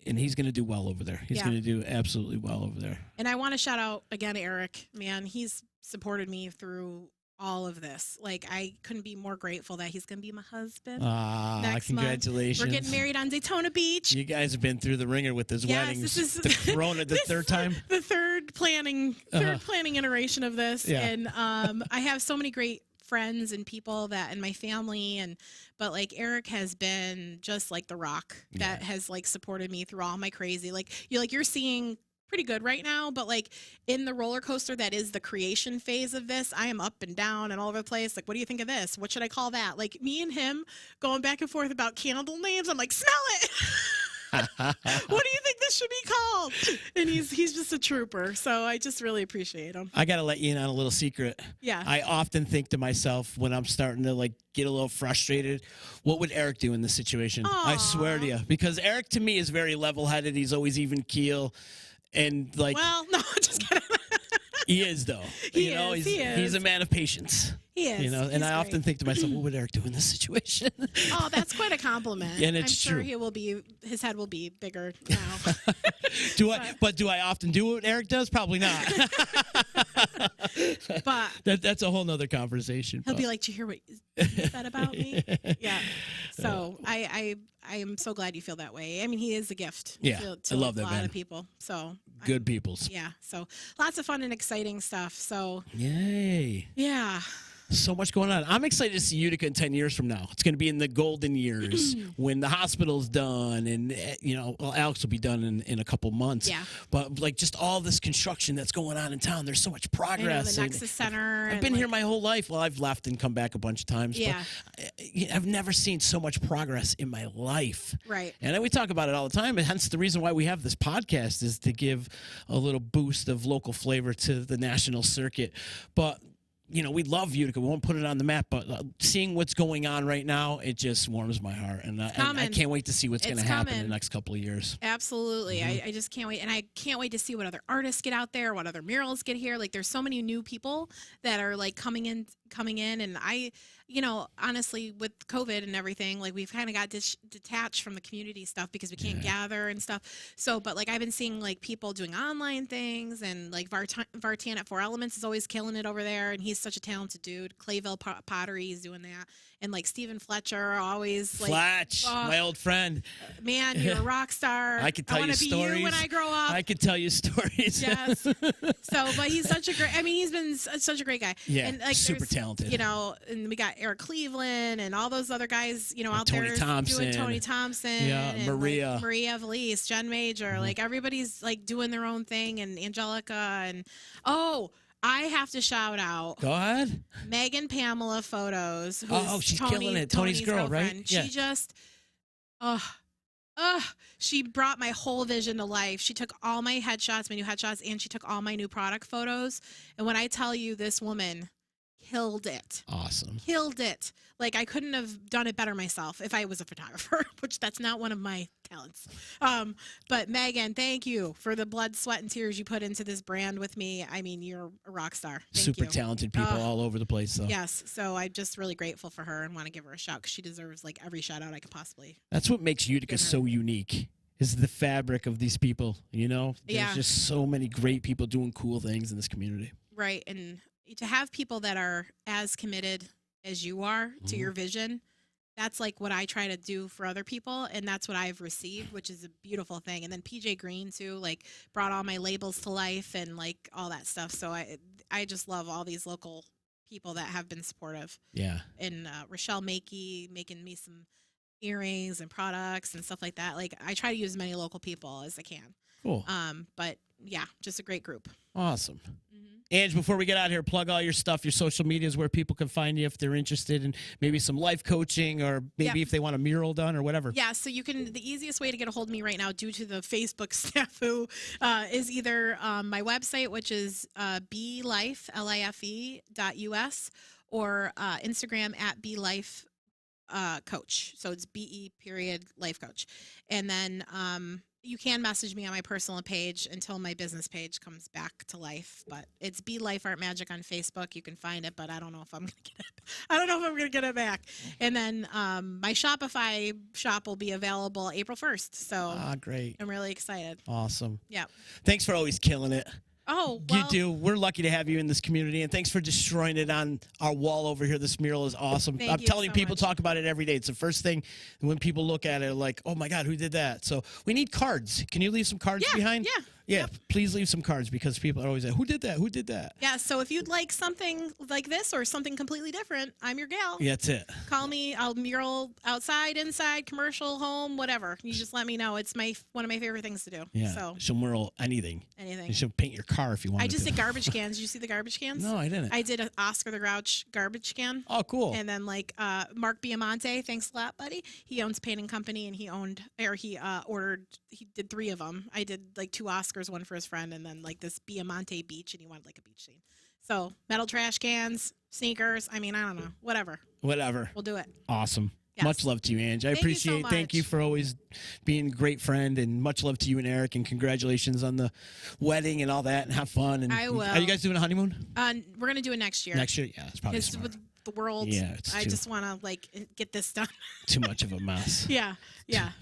[SPEAKER 2] he's going to do well over there. He's going to do absolutely well over there.
[SPEAKER 3] And I want to shout out again, Eric. Man, he's supported me through all of this. Like, I couldn't be more grateful that he's going to be my husband. Next
[SPEAKER 2] Congratulations.
[SPEAKER 3] month. We're getting married on Daytona Beach.
[SPEAKER 2] You guys have been through the ringer with this wedding.
[SPEAKER 3] This is
[SPEAKER 2] the Corona, the third time.
[SPEAKER 3] The third planning iteration of this.
[SPEAKER 2] Yeah.
[SPEAKER 3] And I have so many great friends and people that in my family, but like Eric has been just like the rock that has like supported me through all my crazy. Like you're seeing pretty good right now, but like in the roller coaster that is the creation phase of this, I am up and down and all over the place. Like, what do you think of this? What should I call that? Like, me and him going back and forth about candle names. I'm like, smell it. What do you think this should be called? And he's just a trooper. So I just really appreciate him.
[SPEAKER 2] I got to let you in on a little secret.
[SPEAKER 3] Yeah.
[SPEAKER 2] I often think to myself when I'm starting to like get a little frustrated, what would Eric do in this situation?
[SPEAKER 3] Aww.
[SPEAKER 2] I swear to you, because Eric to me is very level-headed. He's always even keel. And like,
[SPEAKER 3] well, no, just kidding.
[SPEAKER 2] He is though. He's a man of patience.
[SPEAKER 3] He is.
[SPEAKER 2] You know, and I often think to myself, what would Eric do in this situation?
[SPEAKER 3] Oh, that's quite a compliment.
[SPEAKER 2] And it's
[SPEAKER 3] I'm sure
[SPEAKER 2] true.
[SPEAKER 3] His head will be bigger now.
[SPEAKER 2] do I often do what Eric does? Probably not.
[SPEAKER 3] But
[SPEAKER 2] that's a whole nother conversation.
[SPEAKER 3] He'll be like, "Did you hear what you said about me?" Yeah. So I am so glad you feel that way. I mean, he is a gift.
[SPEAKER 2] Yeah,
[SPEAKER 3] to
[SPEAKER 2] I love that
[SPEAKER 3] a lot
[SPEAKER 2] man.
[SPEAKER 3] of people. So
[SPEAKER 2] good peoples.
[SPEAKER 3] Yeah. So lots of fun and exciting stuff. So
[SPEAKER 2] yay.
[SPEAKER 3] Yeah.
[SPEAKER 2] So much going on. I'm excited to see Utica in 10 years from now. It's going to be in the golden years when the hospital's done and, well, Alex will be done in a couple months.
[SPEAKER 3] Yeah.
[SPEAKER 2] But, like, just all this construction that's going on in town, there's so much progress.
[SPEAKER 3] The Nexus Center.
[SPEAKER 2] I've been here my whole life. Well, I've left and come back a bunch of times.
[SPEAKER 3] Yeah.
[SPEAKER 2] But I've never seen so much progress in my life.
[SPEAKER 3] Right.
[SPEAKER 2] And then we talk about it all the time. And hence the reason why we have this podcast is to give a little boost of local flavor to the national circuit. But we love Utica. We won't put it on the map, but seeing what's going on right now, it just warms my heart. And I can't wait to see what's going to happen in the next couple of years.
[SPEAKER 3] Absolutely. I just can't wait. And I can't wait to see what other artists get out there, what other murals get here. Like, there's so many new people that are, like, coming in. And I, honestly, with COVID and everything, like, we've kind of got detached from the community stuff because we can't gather and stuff. So, but, like, I've been seeing, like, people doing online things, and, like, Vartan at Four Elements is always killing it over there, and he's such a talented dude. Clayville Pottery is doing that. And, like, Stephen Fletcher always, like,
[SPEAKER 2] Fletch, my old friend.
[SPEAKER 3] Man, you're a rock star.
[SPEAKER 2] I could tell you stories.
[SPEAKER 3] I want to be you when I grow up.
[SPEAKER 2] I could tell you stories.
[SPEAKER 3] Yes. But he's such a great, he's been such a great guy.
[SPEAKER 2] Yeah,
[SPEAKER 3] and, like,
[SPEAKER 2] super talented.
[SPEAKER 3] And we got Eric Cleveland and all those other guys, out
[SPEAKER 2] Tony
[SPEAKER 3] there
[SPEAKER 2] Thompson.
[SPEAKER 3] doing Tony Thompson.
[SPEAKER 2] Yeah,
[SPEAKER 3] and,
[SPEAKER 2] Maria.
[SPEAKER 3] Like, Maria Valise, Jen Major. Like, everybody's, like, doing their own thing, and Angelica. And, I have to shout out.
[SPEAKER 2] Go ahead.
[SPEAKER 3] Megan Pamela Photos.
[SPEAKER 2] She's killing it. Tony's girl,
[SPEAKER 3] girlfriend.
[SPEAKER 2] right? Yeah.
[SPEAKER 3] She just, she brought my whole vision to life. She took all my headshots, my new headshots, and she took all my new product photos. And when I tell you, this woman killed it.
[SPEAKER 2] Awesome.
[SPEAKER 3] Killed it. Like, I couldn't have done it better myself if I was a photographer, which that's not one of my talents. But Megan, thank you for the blood, sweat, and tears you put into this brand with me. I mean, you're a rock star. Thank
[SPEAKER 2] Super
[SPEAKER 3] you.
[SPEAKER 2] talented people all over the place, though.
[SPEAKER 3] Yes. So I'm just really grateful for her and want to give her a shout because she deserves, like, every shout out I could possibly.
[SPEAKER 2] That's what makes Utica so unique. Is the fabric of these people, There's just so many great people doing cool things in this community.
[SPEAKER 3] Right. And to have people that are as committed as you are to your vision, that's, like, what I try to do for other people, and that's what I've received, which is a beautiful thing. And then PJ Green too, like, brought all my labels to life and, like, all that stuff. So I just love all these local people that have been supportive.
[SPEAKER 2] Yeah.
[SPEAKER 3] And Rochelle making me some earrings and products and stuff like that. Like, I try to use as many local people as I can.
[SPEAKER 2] Cool.
[SPEAKER 3] But yeah, just a great group.
[SPEAKER 2] Awesome. Ange, before we get out here, plug all your stuff, your social medias, where people can find you if they're interested in maybe some life coaching or maybe if they want a mural done or whatever.
[SPEAKER 3] Yeah, so the easiest way to get a hold of me right now, due to the Facebook snafu, is either my website, which is BeLife.us, or Instagram at BeLife coach. So it's BE.life coach. And then you can message me on my personal page until my business page comes back to life. But it's Be Life Art Magic on Facebook. You can find it, but I don't know if I'm gonna get it. I don't know if I'm gonna get it back. And then my Shopify shop will be available April 1st. So
[SPEAKER 2] great.
[SPEAKER 3] I'm really excited.
[SPEAKER 2] Awesome.
[SPEAKER 3] Yeah.
[SPEAKER 2] Thanks for always killing it.
[SPEAKER 3] Oh, well,
[SPEAKER 2] you do. We're lucky to have you in this community, and thanks for destroying it on our wall over here. This mural is awesome. I'm telling you, people talk about it every day. It's the first thing when people look at it, like, oh my God, who did that? So we need cards. Can you leave some cards behind?
[SPEAKER 3] Yeah.
[SPEAKER 2] Yeah, please leave some cards because people are always like, who did that? Who did that?
[SPEAKER 3] Yeah, so if you'd like something like this or something completely different, I'm your gal.
[SPEAKER 2] Yeah, that's it.
[SPEAKER 3] Call me. I'll mural outside, inside, commercial, home, whatever. You just let me know. It's one of my favorite things to do.
[SPEAKER 2] Yeah,
[SPEAKER 3] so
[SPEAKER 2] she'll mural anything.
[SPEAKER 3] Anything.
[SPEAKER 2] And she'll paint your car if you want.
[SPEAKER 3] I just did garbage cans. Did you see the garbage cans?
[SPEAKER 2] No, I didn't.
[SPEAKER 3] I did an Oscar the Grouch garbage can.
[SPEAKER 2] Oh, cool.
[SPEAKER 3] And then, like, Mark Biamonte, thanks a lot, buddy. He owns a painting company, and he did 3 of them. I did, like, 2 Oscars, one for his friend, and then, like, this Biamonte beach, and he wanted, like, a beach scene. So metal trash cans, sneakers. I mean, I don't know. Whatever. We'll do it.
[SPEAKER 2] Awesome.
[SPEAKER 3] Yes.
[SPEAKER 2] Much love to you, Ange. I appreciate it. Thank you for always being a great friend, and much love to you and Eric, and congratulations on the wedding and all that, and have fun. And
[SPEAKER 3] I will.
[SPEAKER 2] Are you guys doing a honeymoon?
[SPEAKER 3] We're going to do it next year.
[SPEAKER 2] Next year? Yeah, it's probably smart.
[SPEAKER 3] With the world.
[SPEAKER 2] Yeah,
[SPEAKER 3] I just want to like get this done.
[SPEAKER 2] Too much of a mess.
[SPEAKER 3] Yeah.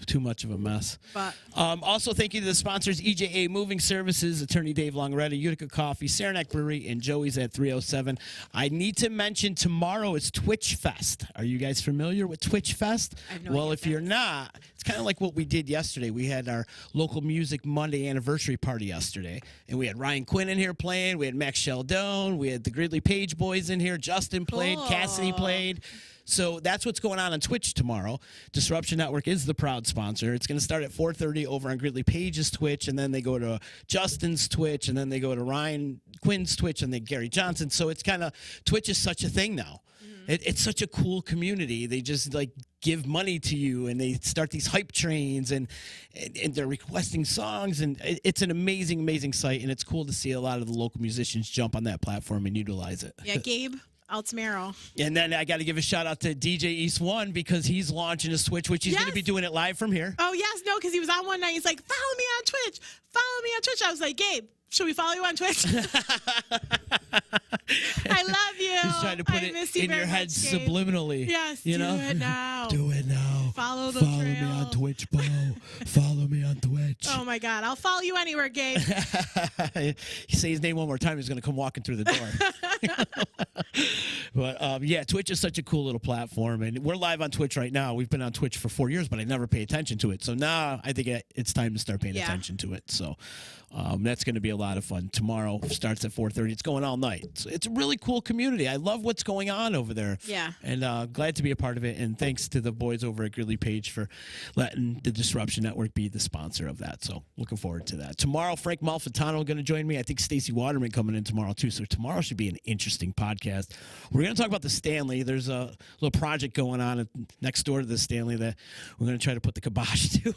[SPEAKER 2] Too much of a mess.
[SPEAKER 3] But
[SPEAKER 2] also, thank you to the sponsors: EJA Moving Services, Attorney Dave Longaretta, Utica Coffee, Saranac Brewery, and Joey's at 307. I need to mention tomorrow is Twitch Fest. Are you guys familiar with Twitch Fest?
[SPEAKER 3] I have no
[SPEAKER 2] well,
[SPEAKER 3] idea
[SPEAKER 2] if
[SPEAKER 3] what
[SPEAKER 2] you're
[SPEAKER 3] that is.
[SPEAKER 2] not, it's kind of like what we did yesterday. We had our local Music Monday anniversary party yesterday, and we had Ryan Quinn in here playing. We had Max Sheldon. We had the Gridley Page boys in here. Justin played.
[SPEAKER 3] Cool.
[SPEAKER 2] Cassidy played. So that's what's going on Twitch tomorrow. Disruption Network is the proud sponsor. It's going to start at 4:30 over on Gridley Page's Twitch, and then they go to Justin's Twitch, and then they go to Ryan Quinn's Twitch, and then Gary Johnson. So it's kind of, Twitch is such a thing now. It's such a cool community. They just like give money to you, and they start these hype trains, and they're requesting songs, and it's an amazing, amazing site, and it's cool to see a lot of the local musicians jump on that platform and utilize it.
[SPEAKER 3] yeah, Gabe Altamero.
[SPEAKER 2] And then I got to give a shout out to DJ East One because he's launching his Twitch, which he's going to be doing it live from here.
[SPEAKER 3] Oh yes, no, because he was on one night. He's like, follow me on Twitch. Follow me on Twitch. I was like, Gabe, should we follow you on Twitch? I love you.
[SPEAKER 2] He's trying to put
[SPEAKER 3] I
[SPEAKER 2] it
[SPEAKER 3] miss you
[SPEAKER 2] in your
[SPEAKER 3] very
[SPEAKER 2] head
[SPEAKER 3] much, Gabe.
[SPEAKER 2] subliminally.
[SPEAKER 3] Yes,
[SPEAKER 2] you
[SPEAKER 3] do
[SPEAKER 2] know?
[SPEAKER 3] it now.
[SPEAKER 2] Do it now.
[SPEAKER 3] Follow the
[SPEAKER 2] Follow me
[SPEAKER 3] trail.
[SPEAKER 2] on Twitch, Bo. Follow me on Twitch.
[SPEAKER 3] Oh my God, I'll follow you anywhere, Gabe.
[SPEAKER 2] You say his name one more time, he's going to come walking through the door. But yeah, Twitch is such a cool little platform, and we're live on Twitch right now. We've been on Twitch for 4 years, but I never pay attention to it. So now I think it's time to start paying attention to it. So that's going to be a lot of fun. Tomorrow starts at 4:30. It's going all night. So it's a really cool community. I love what's going on over there.
[SPEAKER 3] Yeah.
[SPEAKER 2] And glad to be a part of it. And thanks to the boys over at Gridley Page for letting the Disruption Network be the sponsor of that. So looking forward to that. Tomorrow, Frank Malfitano going to join me. I think Stacey Waterman coming in tomorrow too. So tomorrow should be an interesting podcast. We're going to talk about the Stanley. There's a little project going on next door to the Stanley that we're going to try to put the kibosh to.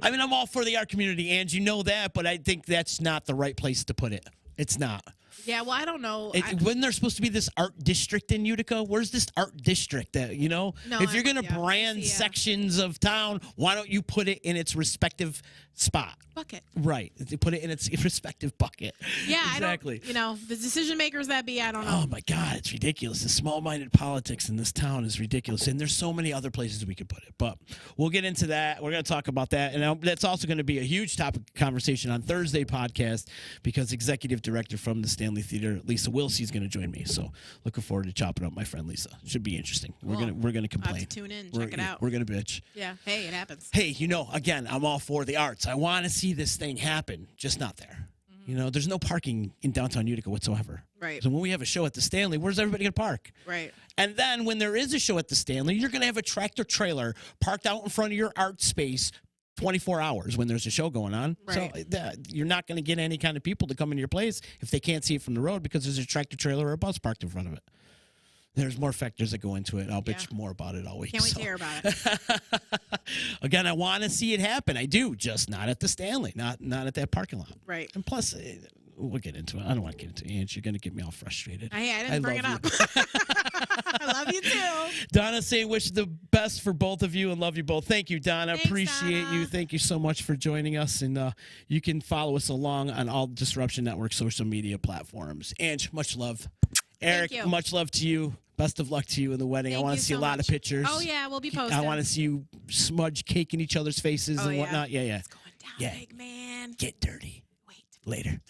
[SPEAKER 2] I mean, I'm all for the art community, and you know that, but I think that's not the right place to put it. It's not.
[SPEAKER 3] Yeah, well, I don't know.
[SPEAKER 2] When there's supposed to be this art district in Utica, where's this art district that, you know?
[SPEAKER 3] No,
[SPEAKER 2] if you're going to
[SPEAKER 3] yeah,
[SPEAKER 2] brand
[SPEAKER 3] I see, yeah.
[SPEAKER 2] sections of town, why don't you put it in its respective spot?
[SPEAKER 3] Bucket.
[SPEAKER 2] Right. Put it in its respective bucket.
[SPEAKER 3] Yeah,
[SPEAKER 2] exactly.
[SPEAKER 3] I don't, you know, the decision makers that be, I don't know.
[SPEAKER 2] Oh, my God, it's ridiculous. The small-minded politics in this town is ridiculous, and there's so many other places we could put it. But we'll get into that. We're going to talk about that, and that's also going to be a huge topic of conversation on Thursday podcast because Executive Director from the Stanley Theater, Lisa Wilsey, is going to join me. So looking forward to chopping up my friend Lisa. Should be interesting.
[SPEAKER 3] Cool.
[SPEAKER 2] We're gonna
[SPEAKER 3] I'll
[SPEAKER 2] complain.
[SPEAKER 3] have to tune in, check it out.
[SPEAKER 2] We're gonna bitch.
[SPEAKER 3] Yeah. Hey, it happens.
[SPEAKER 2] Hey, you know, again, I'm all for the arts. I want to see this thing happen, just not there. You know, there's no parking in downtown Utica whatsoever.
[SPEAKER 3] Right.
[SPEAKER 2] So when we have a show at the Stanley, where's everybody going to park?
[SPEAKER 3] Right.
[SPEAKER 2] And then when there is a show at the Stanley, you're going to have a tractor trailer parked out in front of your art space 24 hours when there's a show going on.
[SPEAKER 3] Right.
[SPEAKER 2] So you're not going to get any kind of people to come into your place if they can't see it from the road because there's a tractor trailer or a bus parked in front of it. There's more factors that go into it. I'll bitch more about it all week.
[SPEAKER 3] Can't wait to hear about it.
[SPEAKER 2] Again, I want to see it happen. I do, just not at the Stanley, not at that parking lot.
[SPEAKER 3] Right.
[SPEAKER 2] And plus, we'll get into it. I don't want to get into it. Ange, you're going to get me all frustrated.
[SPEAKER 3] Hey, I didn't bring it
[SPEAKER 2] love
[SPEAKER 3] up. I love you too.
[SPEAKER 2] Donna saying wish the best for both of you and love you both. Thank you, Donna.
[SPEAKER 3] Thanks,
[SPEAKER 2] Appreciate
[SPEAKER 3] Donna.
[SPEAKER 2] you. Thank you so much for joining us. And you can follow us along on all Disruption Network social media platforms. Ange, much love. Eric,
[SPEAKER 3] you.
[SPEAKER 2] much love to you. Best of luck to you in the wedding.
[SPEAKER 3] Thank
[SPEAKER 2] I want
[SPEAKER 3] you
[SPEAKER 2] to see
[SPEAKER 3] so
[SPEAKER 2] a lot
[SPEAKER 3] much.
[SPEAKER 2] of pictures.
[SPEAKER 3] Oh, yeah, we'll be posting.
[SPEAKER 2] I want to see you smudge cake in each other's faces
[SPEAKER 3] Oh,
[SPEAKER 2] and
[SPEAKER 3] yeah.
[SPEAKER 2] whatnot. Yeah.
[SPEAKER 3] It's going down, big man.
[SPEAKER 2] Get dirty.
[SPEAKER 3] Wait.
[SPEAKER 2] Later.